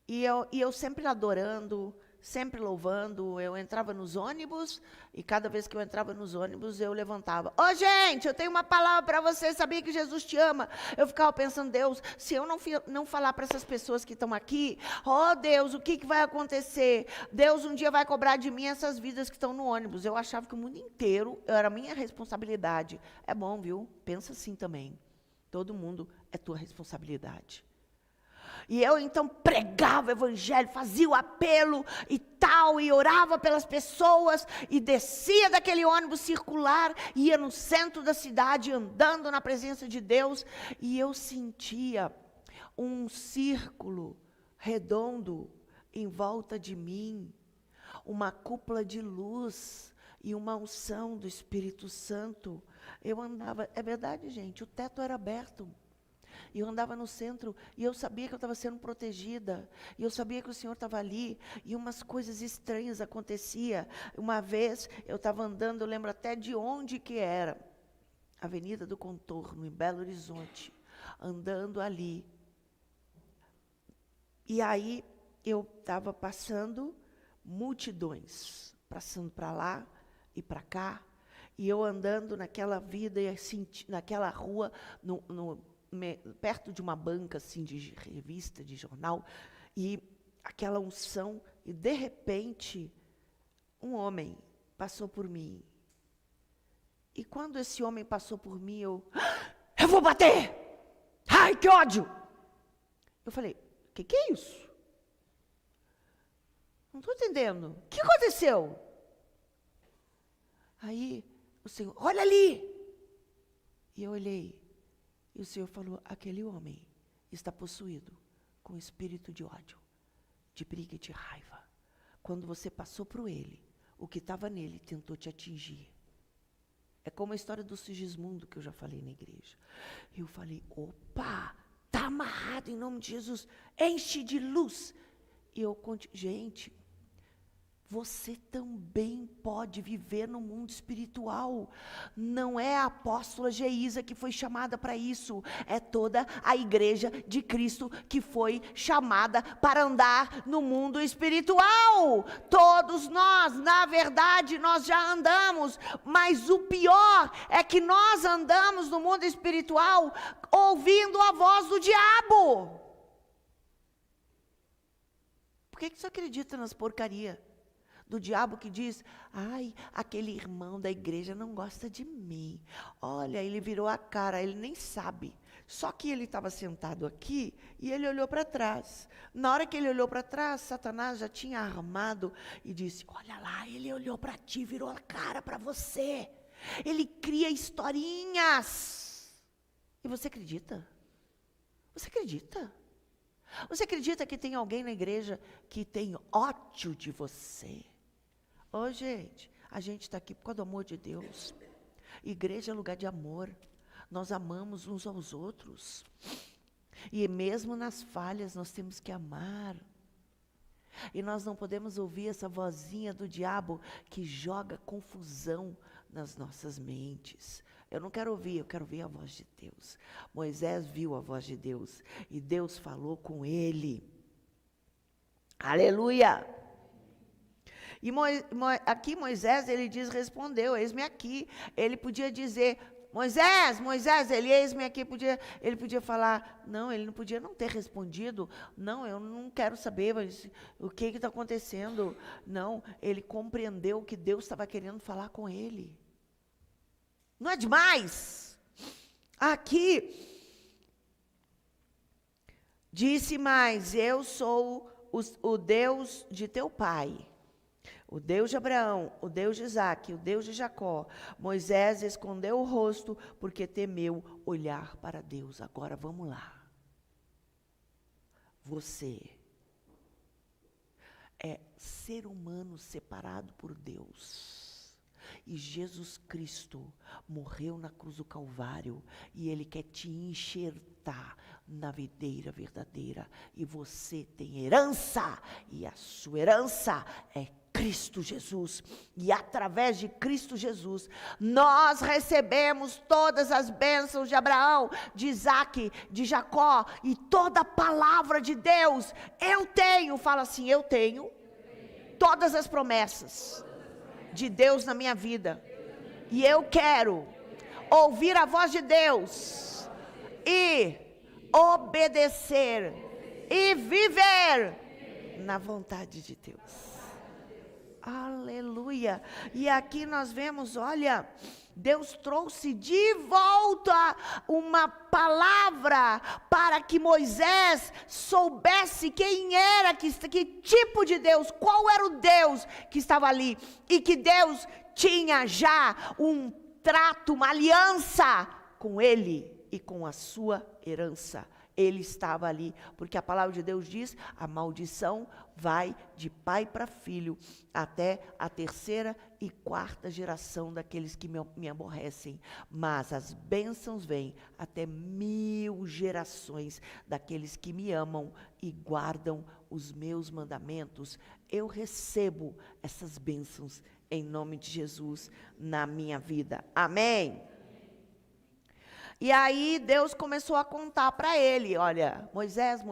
e eu sempre adorando, sempre louvando. Eu entrava nos ônibus, e cada vez que eu entrava nos ônibus, eu levantava. Ô, gente, eu tenho uma palavra para você, sabia que Jesus te ama? Eu ficava pensando, Deus, se eu não falar para essas pessoas que estão aqui, ó Deus, o que vai acontecer? Deus um dia vai cobrar de mim essas vidas que estão no ônibus. Eu achava que o mundo inteiro era minha responsabilidade. É bom, viu? Pensa assim também. Todo mundo é tua responsabilidade. E eu então pregava o evangelho, fazia o apelo e tal, e orava pelas pessoas, e descia daquele ônibus circular, ia no centro da cidade, andando na presença de Deus, e eu sentia um círculo redondo em volta de mim, uma cúpula de luz e uma unção do Espírito Santo. Eu andava, é verdade, gente, o teto era aberto. E eu andava no centro, e eu sabia que eu estava sendo protegida, e eu sabia que o Senhor estava ali, e umas coisas estranhas aconteciam. Uma vez, eu estava andando, eu lembro até de onde que era, Avenida do Contorno, em Belo Horizonte, andando ali. E aí, eu estava passando multidões, passando para lá e para cá, e eu andando naquela vida, e assim, naquela rua, perto de uma banca assim, de revista, de jornal, e aquela unção, e de repente, um homem passou por mim. E quando esse homem passou por mim, eu vou bater! Ai, que ódio! Eu falei, o que é isso? Não estou entendendo. O que aconteceu? Aí, o Senhor, olha ali! E eu olhei, e o Senhor falou, aquele homem está possuído com espírito de ódio, de briga e de raiva. Quando você passou por ele, o que estava nele tentou te atingir. É como a história do Sigismundo que eu já falei na igreja. Eu falei, opa, está amarrado em nome de Jesus, enche de luz. E eu continuo, gente, você também pode viver no mundo espiritual. Não é a apóstola Geisa que foi chamada para isso. É toda a igreja de Cristo que foi chamada para andar no mundo espiritual. Todos nós, na verdade, nós já andamos. Mas o pior é que nós andamos no mundo espiritual ouvindo a voz do diabo. Por que você acredita nas porcarias do diabo que diz, ai, aquele irmão da igreja não gosta de mim. Olha, ele virou a cara, ele nem sabe. Só que ele estava sentado aqui e ele olhou para trás. Na hora que ele olhou para trás, Satanás já tinha armado e disse, olha lá, ele olhou para ti, virou a cara para você. Ele cria historinhas. E você acredita? Você acredita? Você acredita que tem alguém na igreja que tem ódio de você? Ô, gente, a gente está aqui por causa do amor de Deus. Igreja é lugar de amor. Nós amamos uns aos outros. E mesmo nas falhas, nós temos que amar. E nós não podemos ouvir essa vozinha do diabo que joga confusão nas nossas mentes. Eu não quero ouvir, eu quero ouvir a voz de Deus. Moisés viu a voz de Deus e Deus falou com ele. Aleluia! E aqui Moisés, ele diz, respondeu, eis-me aqui. Ele podia dizer, Moisés, Moisés, ele eis-me aqui. Ele podia falar, não, ele não podia não ter respondido. Não, eu não quero saber mas, o que está acontecendo. Não, ele compreendeu o que Deus estava querendo falar com ele. Não é demais? Aqui, disse mais, eu sou o Deus de teu pai, o Deus de Abraão, o Deus de Isaque, o Deus de Jacó. Moisés escondeu o rosto porque temeu olhar para Deus. Agora vamos lá. Você é ser humano separado por Deus. E Jesus Cristo morreu na cruz do Calvário e Ele quer te enxertar na videira verdadeira. E você tem herança, e a sua herança é Cristo Jesus. E através de Cristo Jesus, nós recebemos todas as bênçãos de Abraão, de Isaque, de Jacó, e toda a palavra de Deus. Eu tenho, fala assim, eu tenho todas as promessas de Deus na minha vida. E eu quero ouvir a voz de Deus e obedecer e viver na vontade de Deus. Aleluia. E aqui nós vemos, olha, Deus trouxe de volta uma palavra para que Moisés soubesse quem era, que tipo de Deus, qual era o Deus que estava ali. E que Deus tinha já um trato, uma aliança com ele e com a sua herança. Ele estava ali, porque a palavra de Deus diz, a maldição vai de pai para filho, até a terceira e quarta geração daqueles que me aborrecem. Mas as bênçãos vêm até 1000 gerações daqueles que me amam e guardam os meus mandamentos. Eu recebo essas bênçãos em nome de Jesus na minha vida. Amém? E aí Deus começou a contar para ele, olha, Moisés,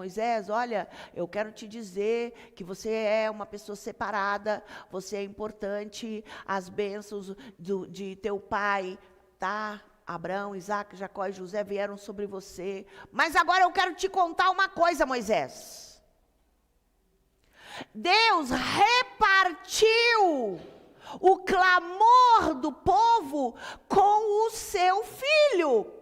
olha, eu quero te dizer que você é uma pessoa separada, você é importante, as bênçãos de teu pai, tá? Abraão, Isaque, Jacó e José vieram sobre você. Mas agora eu quero te contar uma coisa, Moisés. Deus repartiu o clamor do povo com o seu filho.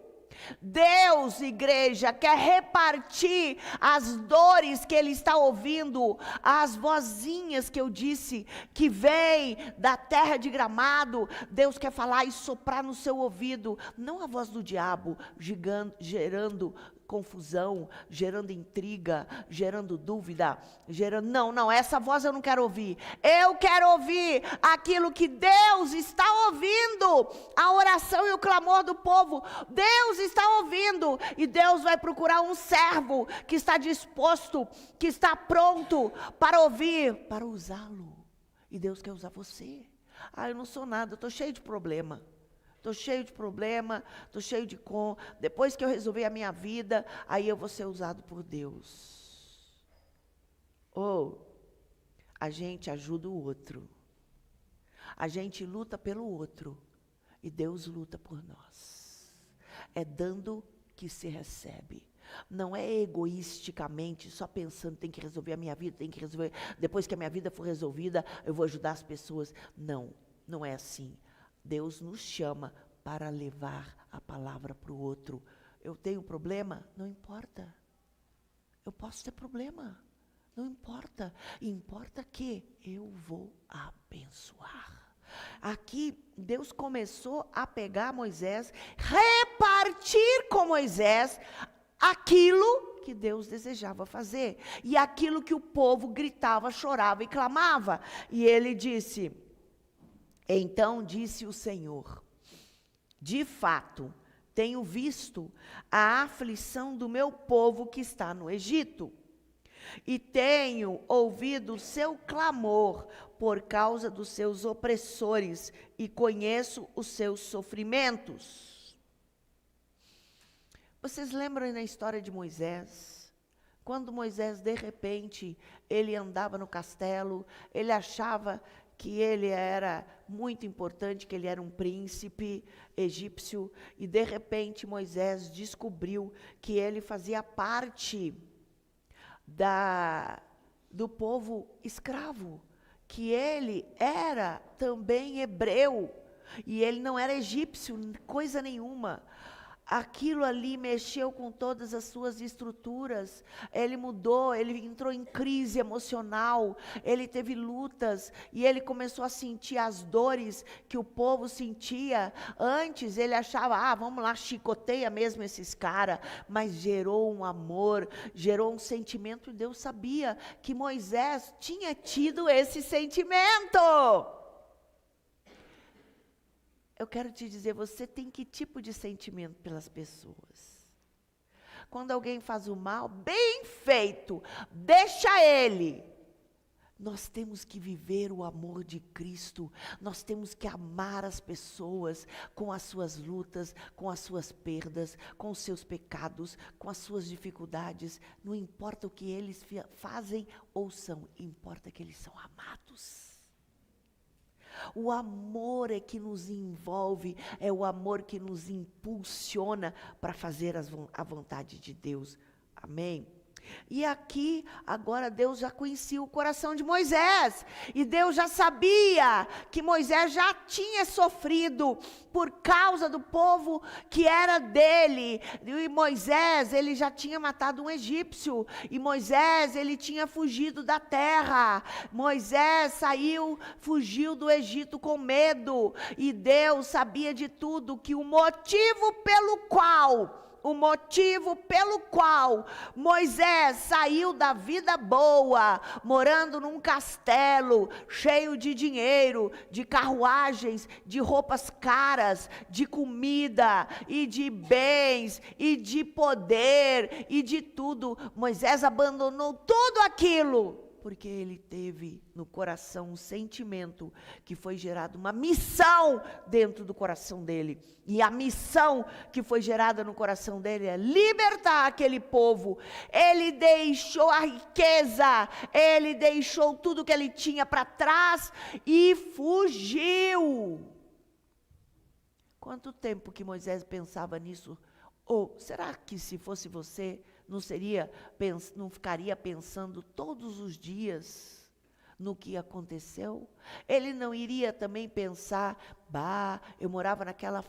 Deus, igreja, quer repartir as dores que Ele está ouvindo, as vozinhas que eu disse, que vem da terra de gramado. Deus quer falar e soprar no seu ouvido, não a voz do diabo, gerando confusão, gerando intriga, gerando dúvida, não, essa voz eu não quero ouvir. Eu quero ouvir aquilo que Deus está ouvindo, a oração e o clamor do povo. Deus está ouvindo, e Deus vai procurar um servo que está disposto, que está pronto para ouvir, para usá-lo. E Deus quer usar você. Eu não sou nada, eu estou cheio de problema. Estou cheio de problema, estou cheio de depois que eu resolver a minha vida, aí eu vou ser usado por Deus. A gente ajuda o outro. A gente luta pelo outro. E Deus luta por nós. É dando que se recebe. Não é egoisticamente, só pensando, tem que resolver a minha vida, tem que resolver, depois que a minha vida for resolvida, eu vou ajudar as pessoas. Não, não é assim. Deus nos chama para levar a palavra para o outro. Eu tenho problema? Não importa. Eu posso ter problema. Não importa. Importa que eu vou abençoar. Aqui, Deus começou a pegar Moisés, repartir com Moisés aquilo que Deus desejava fazer. E aquilo que o povo gritava, chorava e clamava. E ele disse... Então disse o Senhor: de fato, tenho visto a aflição do meu povo que está no Egito, e tenho ouvido o seu clamor por causa dos seus opressores, e conheço os seus sofrimentos. Vocês lembram na história de Moisés? Quando Moisés, de repente, ele andava no castelo, ele achava que ele era muito importante, que ele era um príncipe egípcio, e de repente Moisés descobriu que ele fazia parte do povo escravo, que ele era também hebreu, e ele não era egípcio, coisa nenhuma. Aquilo ali mexeu com todas as suas estruturas, ele mudou, ele entrou em crise emocional, ele teve lutas, e ele começou a sentir as dores que o povo sentia. Antes ele achava, vamos lá, chicoteia mesmo esses caras, mas gerou um amor, gerou um sentimento, e Deus sabia que Moisés tinha tido esse sentimento. Eu quero te dizer, você tem que tipo de sentimento pelas pessoas? Quando alguém faz o mal, bem feito, deixa ele. Nós temos que viver o amor de Cristo, nós temos que amar as pessoas com as suas lutas, com as suas perdas, com os seus pecados, com as suas dificuldades. Não importa o que eles fazem ou são, importa que eles são amados. O amor é que nos envolve, é o amor que nos impulsiona para fazer a vontade de Deus. Amém? E aqui, agora Deus já conhecia o coração de Moisés, e Deus já sabia que Moisés já tinha sofrido por causa do povo que era dele, e Moisés, ele já tinha matado um egípcio, e Moisés, ele tinha fugido da terra, Moisés fugiu do Egito com medo, e Deus sabia de tudo, que o motivo pelo qual Moisés saiu da vida boa, morando num castelo, cheio de dinheiro, de carruagens, de roupas caras, de comida, e de bens, e de poder, e de tudo. Moisés abandonou tudo aquilo, porque ele teve no coração um sentimento que foi gerado, uma missão dentro do coração dele. E a missão que foi gerada no coração dele é libertar aquele povo. Ele deixou a riqueza, ele deixou tudo que ele tinha para trás e fugiu. Quanto tempo que Moisés pensava nisso? Ou será que se fosse você, não ficaria pensando todos os dias no que aconteceu? Ele não iria também pensar, bah, eu morava naquela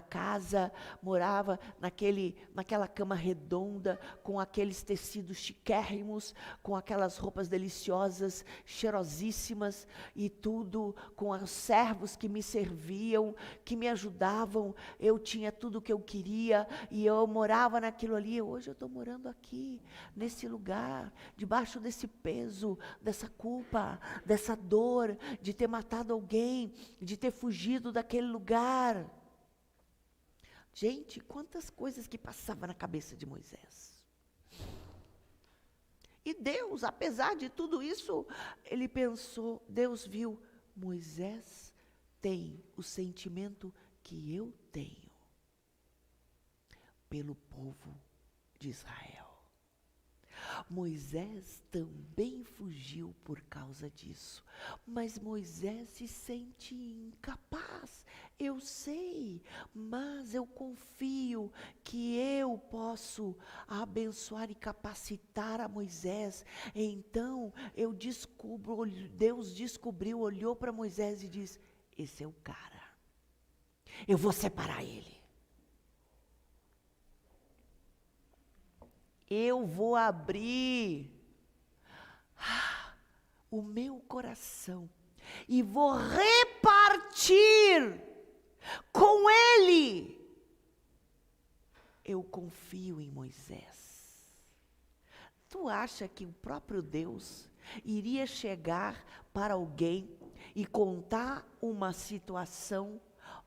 casa, morava naquela cama redonda, com aqueles tecidos chiquérrimos, com aquelas roupas deliciosas, cheirosíssimas e tudo, com os servos que me serviam, que me ajudavam, eu tinha tudo o que eu queria e eu morava naquilo ali. Hoje eu estou morando aqui, nesse lugar, debaixo desse peso, dessa culpa, dessa dor, de ter matado alguém, de ter fugido daquele lugar. Gente, quantas coisas que passavam na cabeça de Moisés. E Deus, apesar de tudo isso, ele pensou, Deus viu, Moisés tem o sentimento que eu tenho pelo povo de Israel. Moisés também fugiu por causa disso, mas Moisés se sente incapaz, eu sei, mas eu confio que eu posso abençoar e capacitar a Moisés. Então Deus descobriu, olhou para Moisés e disse, esse é o cara, eu vou separar ele. Eu vou abrir o meu coração e vou repartir com ele. Eu confio em Moisés. Tu acha que o próprio Deus iria chegar para alguém e contar uma situação,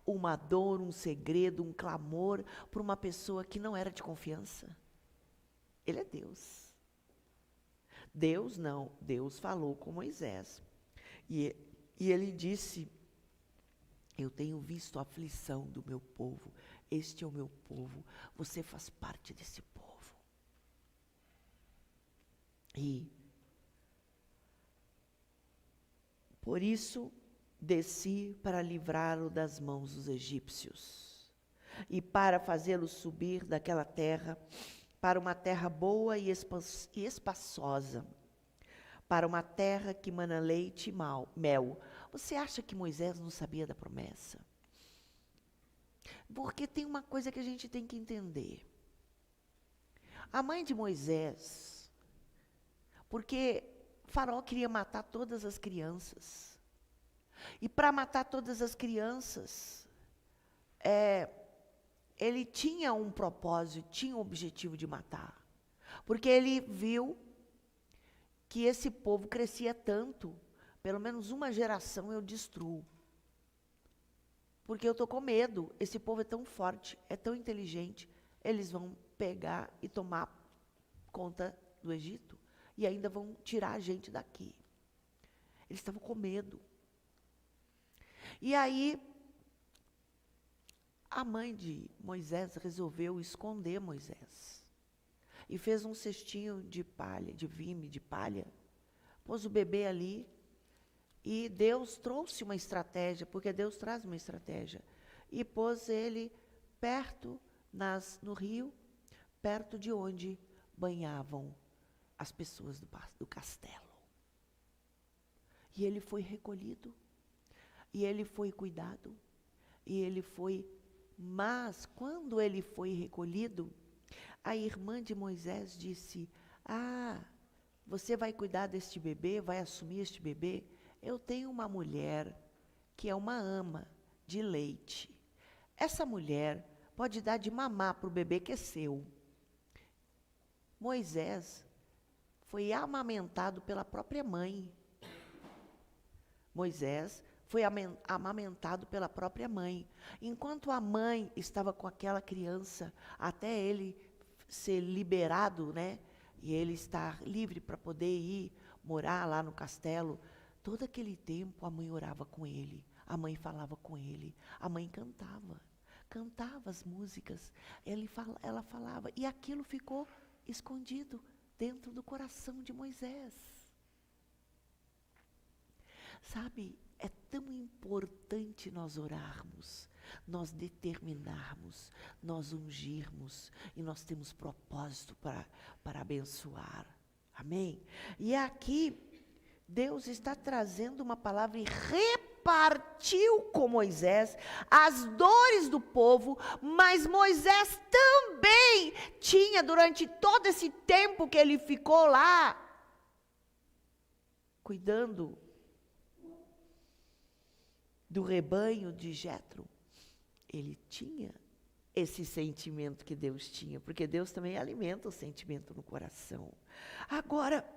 uma dor, um segredo, um clamor para uma pessoa que não era de confiança? Ele é Deus. Deus falou com Moisés. E ele disse, eu tenho visto a aflição do meu povo, este é o meu povo, você faz parte desse povo. E por isso desci para livrá-lo das mãos dos egípcios e para fazê-lo subir daquela terra para uma terra boa e espaçosa, para uma terra que mana leite e mel. Você acha que Moisés não sabia da promessa? Porque tem uma coisa que a gente tem que entender. A mãe de Moisés, porque Faraó queria matar todas as crianças. E para matar todas as crianças, ele tinha um propósito, tinha um objetivo de matar. Porque ele viu que esse povo crescia tanto, pelo menos uma geração eu destruo. Porque eu estou com medo, esse povo é tão forte, é tão inteligente, eles vão pegar e tomar conta do Egito, e ainda vão tirar a gente daqui. Eles estavam com medo. E aí, a mãe de Moisés resolveu esconder Moisés. E fez um cestinho de palha, de vime, de palha. Pôs o bebê ali. E Deus trouxe uma estratégia, porque Deus traz uma estratégia. E pôs ele perto, no rio, perto de onde banhavam as pessoas do castelo. E ele foi recolhido. E ele foi cuidado. E ele foi... Mas, quando ele foi recolhido, a irmã de Moisés disse, você vai cuidar deste bebê, vai assumir este bebê? Eu tenho uma mulher que é uma ama de leite. Essa mulher pode dar de mamar para o bebê que é seu. Moisés foi amamentado pela própria mãe. Moisés foi amamentado pela própria mãe. Enquanto a mãe estava com aquela criança, até ele ser liberado, né? E ele estar livre para poder ir morar lá no castelo, todo aquele tempo a mãe orava com ele, a mãe falava com ele, a mãe cantava as músicas, ela falava, e aquilo ficou escondido dentro do coração de Moisés. Sabe, é tão importante nós orarmos, nós determinarmos, nós ungirmos, e nós temos propósito para abençoar. Amém? E aqui Deus está trazendo uma palavra e repartiu com Moisés as dores do povo, mas Moisés também tinha, durante todo esse tempo que ele ficou lá, cuidando do rebanho de Jétro, ele tinha esse sentimento que Deus tinha, porque Deus também alimenta o sentimento no coração. Agora,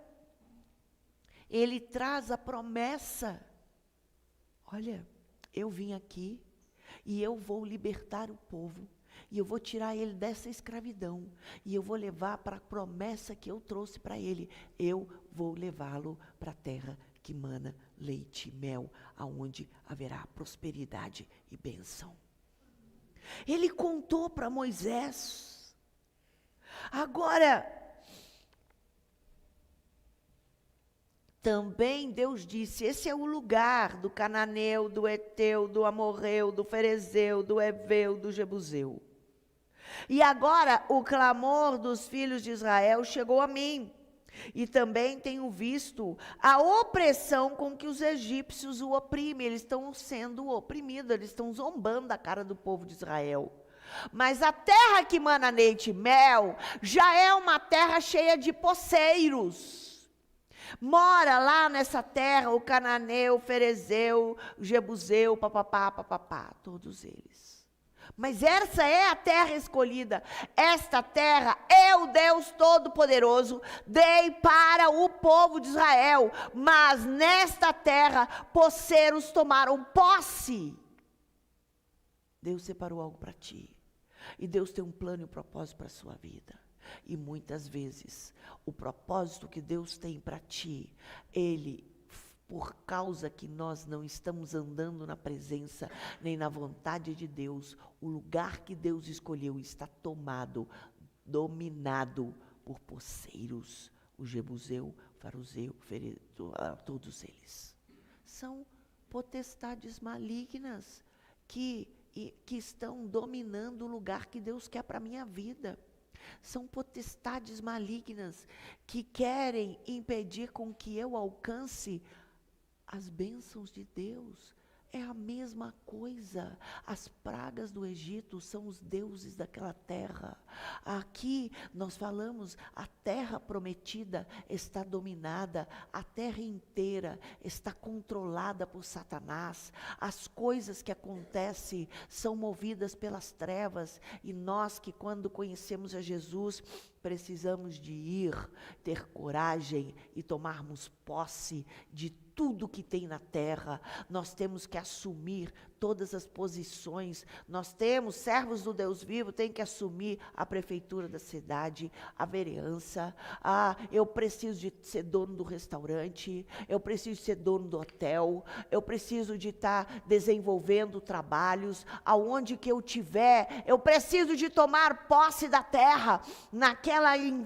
ele traz a promessa. Olha, eu vim aqui e eu vou libertar o povo, e eu vou tirar ele dessa escravidão, e eu vou levar para a promessa que eu trouxe para ele. Eu vou levá-lo para a terra que mana leite e mel, aonde haverá prosperidade e bênção. Ele contou para Moisés. Agora, também Deus disse, esse é o lugar do cananeu, do eteu, do amorreu, do ferezeu, do heveu, do jebuseu. E agora o clamor dos filhos de Israel chegou a mim. E também tenho visto a opressão com que os egípcios o oprimem. Eles estão sendo oprimidos, eles estão zombando da cara do povo de Israel. Mas a terra que mana leite e mel já é uma terra cheia de poceiros. Mora lá nessa terra o cananeu, o ferezeu, o jebuseu, papapá, todos eles. Mas essa é a terra escolhida. Esta terra eu, Deus Todo-Poderoso, dei para o povo de Israel. Mas nesta terra, poceiros tomaram posse. Deus separou algo para ti. E Deus tem um plano e um propósito para a sua vida. E muitas vezes, o propósito que Deus tem para ti, Ele, por causa que nós não estamos andando na presença, nem na vontade de Deus, o lugar que Deus escolheu está tomado, dominado por poceiros. O jebuseu, o faruseu, todos eles. São potestades malignas que estão dominando o lugar que Deus quer para a minha vida. São potestades malignas que querem impedir com que eu alcance as bênçãos de Deus. É a mesma coisa. As pragas do Egito são os deuses daquela terra. Aqui nós falamos, a terra prometida está dominada, a terra inteira está controlada por Satanás. As coisas que acontecem são movidas pelas trevas, e nós que quando conhecemos a Jesus, precisamos de ir, ter coragem e tomarmos posse de tudo que tem na terra. Nós temos que assumir todas as posições. Nós temos, servos do Deus vivo, tem que assumir a prefeitura da cidade, a vereança. Eu preciso de ser dono do restaurante, eu preciso de ser dono do hotel, eu preciso de estar desenvolvendo trabalhos, aonde que eu tiver, eu preciso de tomar posse da terra.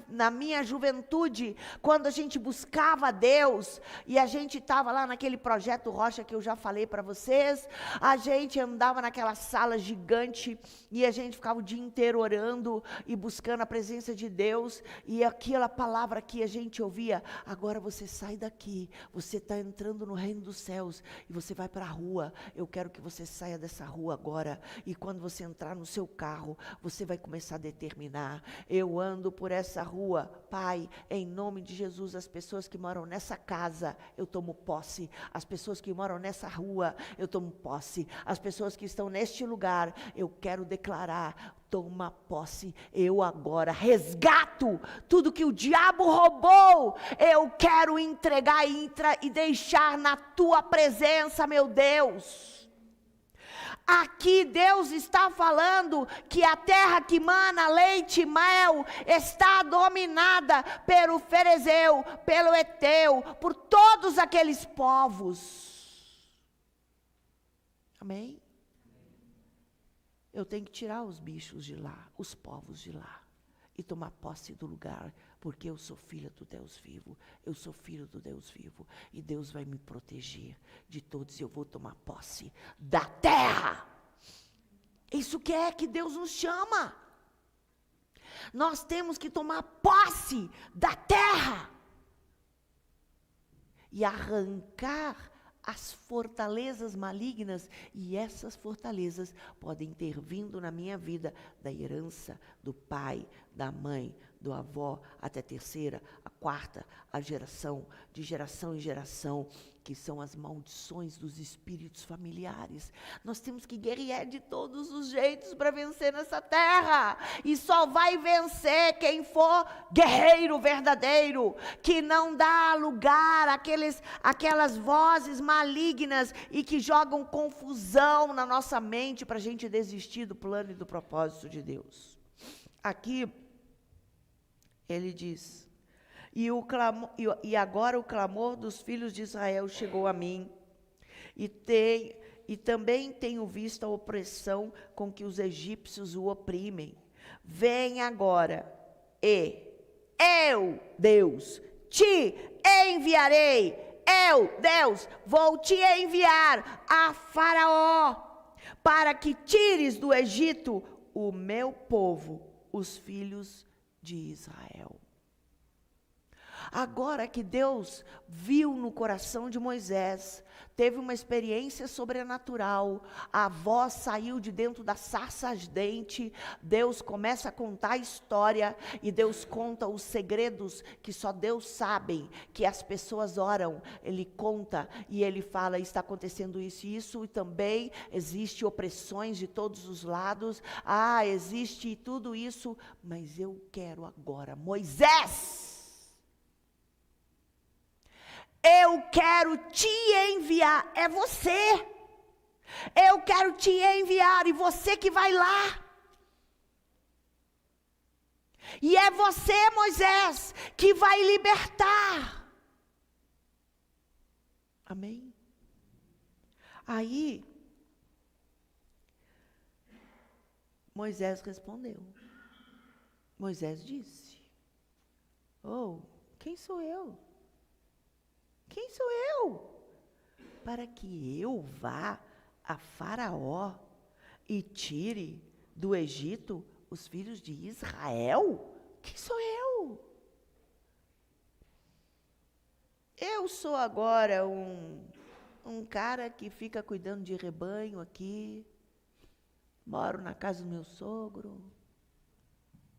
Na minha juventude, quando a gente buscava Deus, e a gente estava lá naquele projeto Rocha que eu já falei para vocês, a gente andava naquela sala gigante, e a gente ficava o dia inteiro orando, e buscando a presença de Deus, e aquela palavra que a gente ouvia, agora você sai daqui, você está entrando no reino dos céus, e você vai para a rua, eu quero que você saia dessa rua agora, e quando você entrar no seu carro, você vai começar a determinar, eu ando por essa rua, Pai, em nome de Jesus, as pessoas que moram nessa casa, eu tomo posse, as pessoas que moram nessa rua, eu tomo posse, as pessoas que estão neste lugar, eu quero declarar, toma posse, eu agora resgato tudo que o diabo roubou, eu quero entregar e deixar na tua presença, meu Deus. Aqui Deus está falando que a terra que mana leite e mel está dominada pelo ferezeu, pelo eteu, por todos aqueles povos. Amém? Eu tenho que tirar os bichos de lá, os povos de lá, e tomar posse do lugar, porque eu sou filha do Deus vivo, eu sou filho do Deus vivo, e Deus vai me proteger de todos, e eu vou tomar posse da terra. Isso que é que Deus nos chama. Nós temos que tomar posse da terra. e arrancar as fortalezas malignas, e essas fortalezas podem ter vindo na minha vida da herança do pai, da mãe, do avó, até a terceira, a quarta, a geração, de geração em geração, que são as maldições dos espíritos familiares. Nós temos que guerrear de todos os jeitos para vencer nessa terra, e só vai vencer quem for guerreiro verdadeiro, que não dá lugar àquelas vozes malignas e que jogam confusão na nossa mente para a gente desistir do plano e do propósito de Deus. Aqui ele diz: e agora o clamor dos filhos de Israel chegou a mim, e também tenho visto a opressão com que os egípcios o oprimem. Vem agora, e eu, Deus, te enviarei. Eu, Deus, vou te enviar a Faraó, para que tires do Egito o meu povo, os filhos de Israel. Agora que Deus viu no coração de Moisés, teve uma experiência sobrenatural, a voz saiu de dentro da sarça ardente, Deus começa a contar a história, e Deus conta os segredos que só Deus sabe, que as pessoas oram, Ele conta, e Ele fala, está acontecendo isso e isso, e também existe opressões de todos os lados, existe tudo isso, mas eu quero agora, Moisés, eu quero te enviar, é você, eu quero te enviar, e você que vai lá, e é você, Moisés, que vai libertar, amém? Aí, Moisés respondeu, Moisés disse, quem sou eu? Quem sou eu? Para que eu vá a Faraó e tire do Egito os filhos de Israel? Quem sou eu? Eu sou agora um cara que fica cuidando de rebanho aqui, moro na casa do meu sogro,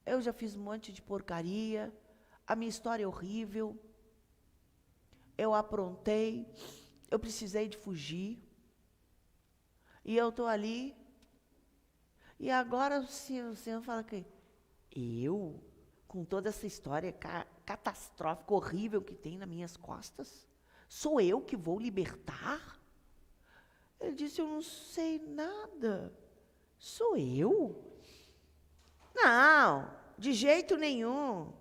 eu já fiz um monte de porcaria, a minha história é horrível, eu aprontei, eu precisei de fugir, e eu estou ali, e agora o Senhor fala que eu, com toda essa história catastrófica, horrível que tem nas minhas costas, sou eu que vou libertar? Ele disse, eu não sei nada, sou eu? Não, de jeito nenhum.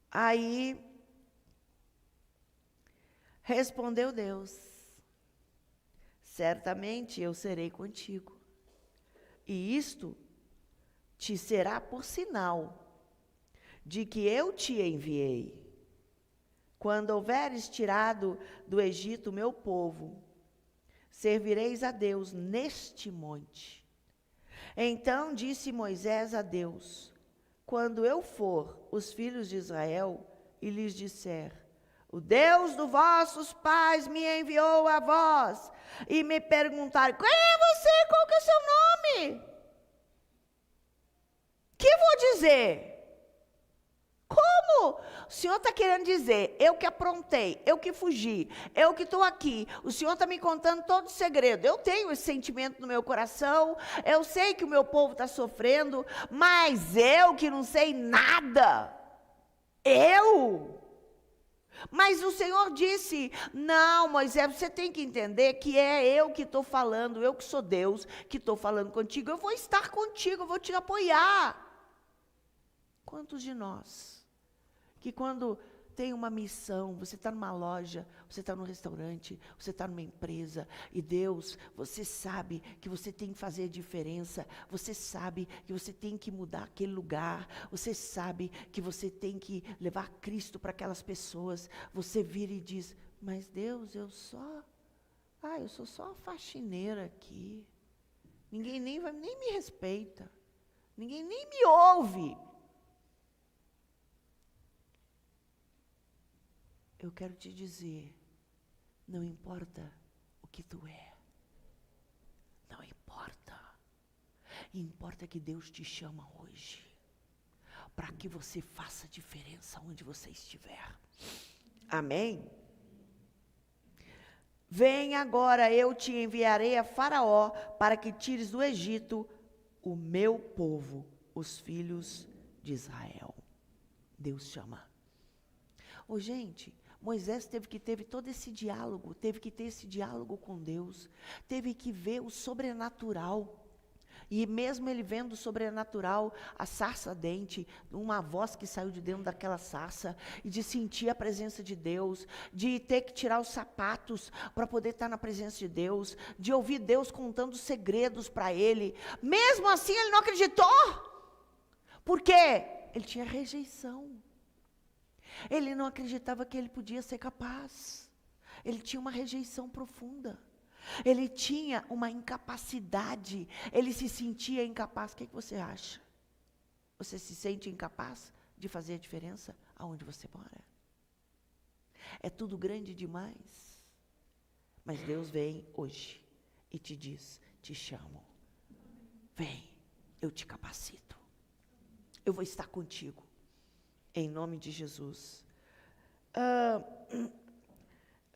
Aí, respondeu Deus, certamente eu serei contigo, e isto te será por sinal de que eu te enviei. Quando houveres tirado do Egito o meu povo, servireis a Deus neste monte. Então disse Moisés a Deus, quando eu for os filhos de Israel e lhes disser, o Deus dos vossos pais me enviou a vós, e me perguntar, quem é você, qual que é o seu nome? Que vou dizer? Como? O Senhor está querendo dizer, eu que aprontei, eu que fugi, eu que estou aqui, o Senhor está me contando todo o segredo, eu tenho esse sentimento no meu coração, eu sei que o meu povo está sofrendo, mas eu que não sei nada, mas o Senhor disse, não, Moisés, você tem que entender que é eu que estou falando, eu que sou Deus, que estou falando contigo, eu vou estar contigo, eu vou te apoiar. Quantos de nós, que quando tem uma missão, você está numa loja, você está num restaurante, você está numa empresa, e Deus, você sabe que você tem que fazer a diferença, você sabe que você tem que mudar aquele lugar, você sabe que você tem que levar Cristo para aquelas pessoas, você vira e diz, mas Deus, eu sou só a faxineira aqui, ninguém nem me respeita, ninguém nem me ouve. eu quero te dizer, não importa o que tu é, não importa, importa que Deus te chama hoje, para que você faça diferença onde você estiver. Amém? Vem agora, eu te enviarei a Faraó, para que tires do Egito o meu povo, os filhos de Israel. Deus chama. Gente, Moisés teve todo esse diálogo, teve que ter esse diálogo com Deus, teve que ver o sobrenatural. E mesmo ele vendo o sobrenatural, a sarça ardente, uma voz que saiu de dentro daquela sarça, e de sentir a presença de Deus, de ter que tirar os sapatos para poder estar na presença de Deus, de ouvir Deus contando segredos para ele, mesmo assim ele não acreditou. Por quê? Ele tinha rejeição. Ele não acreditava que ele podia ser capaz. Ele tinha uma rejeição profunda. Ele tinha uma incapacidade, ele se sentia incapaz. O que você acha? Você se sente incapaz de fazer a diferença aonde você mora? É tudo grande demais. Mas Deus vem hoje e te diz, te chamo. Vem, eu te capacito. Eu vou estar contigo. Em nome de Jesus.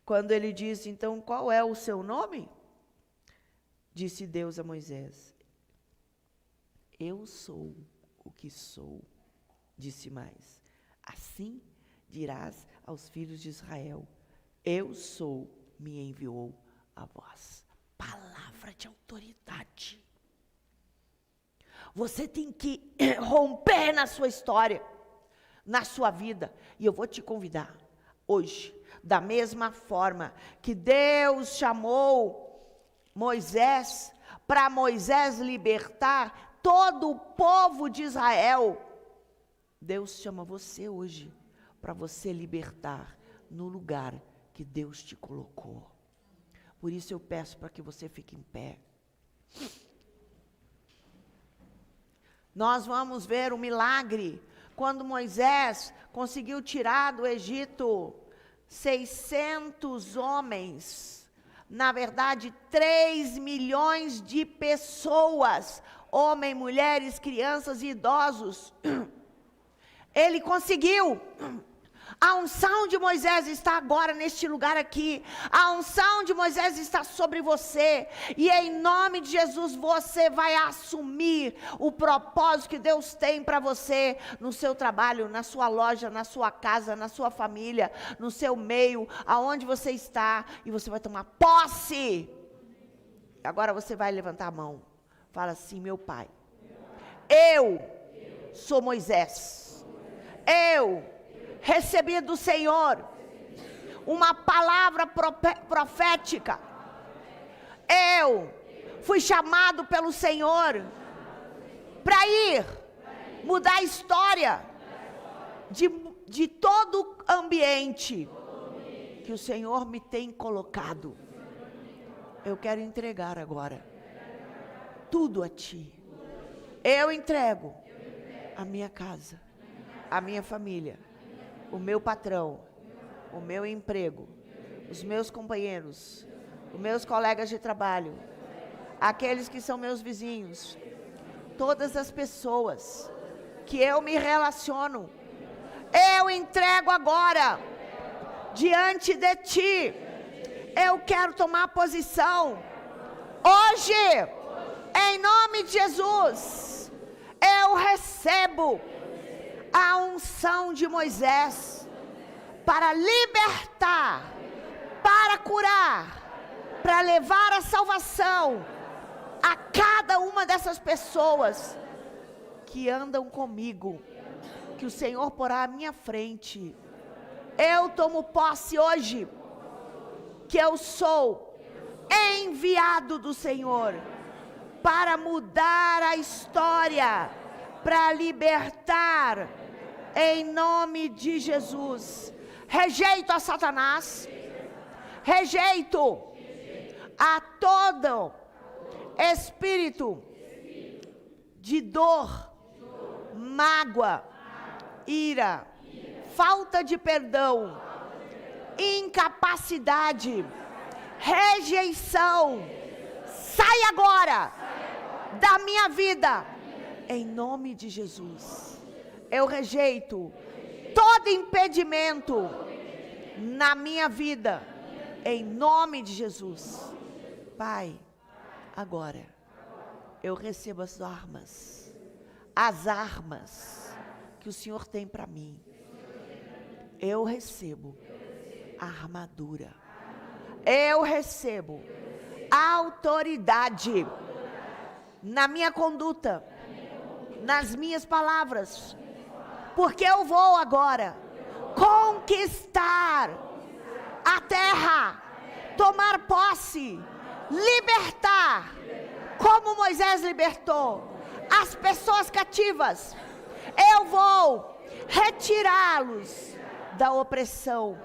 Quando ele disse, então, qual é o seu nome? Disse Deus a Moisés, eu sou o que sou. Disse mais, assim dirás aos filhos de Israel, eu sou, me enviou a vós. Palavra de autoridade. Você tem que romper na sua história, na sua vida. E eu vou te convidar hoje, da mesma forma que Deus chamou Moisés, para Moisés libertar todo o povo de Israel, Deus chama você hoje, para você libertar no lugar que Deus te colocou. Por isso eu peço para que você fique em pé. Nós vamos ver o milagre, quando Moisés conseguiu tirar do Egito 600 homens, na verdade 3 milhões de pessoas, homens, mulheres, crianças e idosos. Ele conseguiu. A unção de Moisés está agora neste lugar aqui. A unção de Moisés está sobre você. E em nome de Jesus você vai assumir o propósito que Deus tem para você, no seu trabalho, na sua loja, na sua casa, na sua família, no seu meio, aonde você está. E você vai tomar posse. Agora você vai levantar a mão. Fala assim, meu Pai, eu sou Moisés. Eu recebi do Senhor uma palavra profética. Eu fui chamado pelo Senhor para ir mudar a história de todo ambiente que o Senhor me tem colocado. Eu quero entregar agora tudo a Ti. Eu entrego a minha casa, a minha família, o meu patrão, o meu emprego, os meus companheiros, os meus colegas de trabalho, aqueles que são meus vizinhos, todas as pessoas que eu me relaciono, eu entrego agora diante de Ti. Eu quero tomar posição hoje, em nome de Jesus. Eu recebo a unção de Moisés para libertar, para curar, para levar a salvação a cada uma dessas pessoas que andam comigo, que o Senhor porá à minha frente. Eu tomo posse hoje que eu sou enviado do Senhor para mudar a história, para libertar, em nome de Jesus. Rejeito a Satanás, rejeito a todo espírito de dor, mágoa, ira, falta de perdão, incapacidade, rejeição, sai agora da minha vida, em nome de Jesus. Eu rejeito todo impedimento na minha vida, em nome de Jesus. Pai, agora eu recebo as armas que o Senhor tem para mim. Eu recebo a armadura. Eu recebo a autoridade na minha conduta, nas minhas palavras, porque eu vou agora conquistar a terra, tomar posse, libertar, como Moisés libertou as pessoas cativas. Eu vou retirá-los da opressão,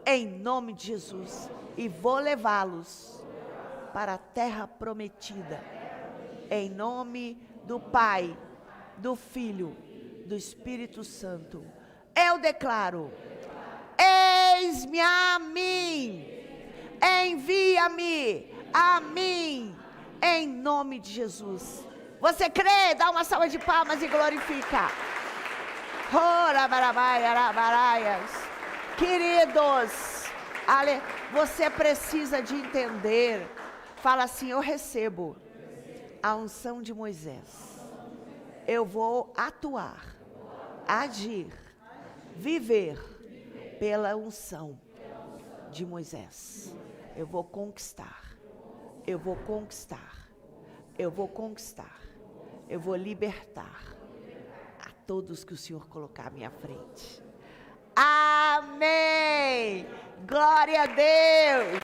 em nome de Jesus, e vou levá-los para a terra prometida, em nome do Pai, do Filho, do Espírito Santo. Eu declaro: eis-me a mim, envia-me a mim, em nome de Jesus. Você crê? Dá uma salva de palmas e glorifica. Queridos, você precisa de entender. Fala assim: eu recebo a unção de Moisés. Eu vou atuar, agir, viver pela unção de Moisés. Eu vou conquistar. Eu vou conquistar. Eu vou conquistar. Eu vou libertar a todos que o Senhor colocar à minha frente. Amém! Glória a Deus!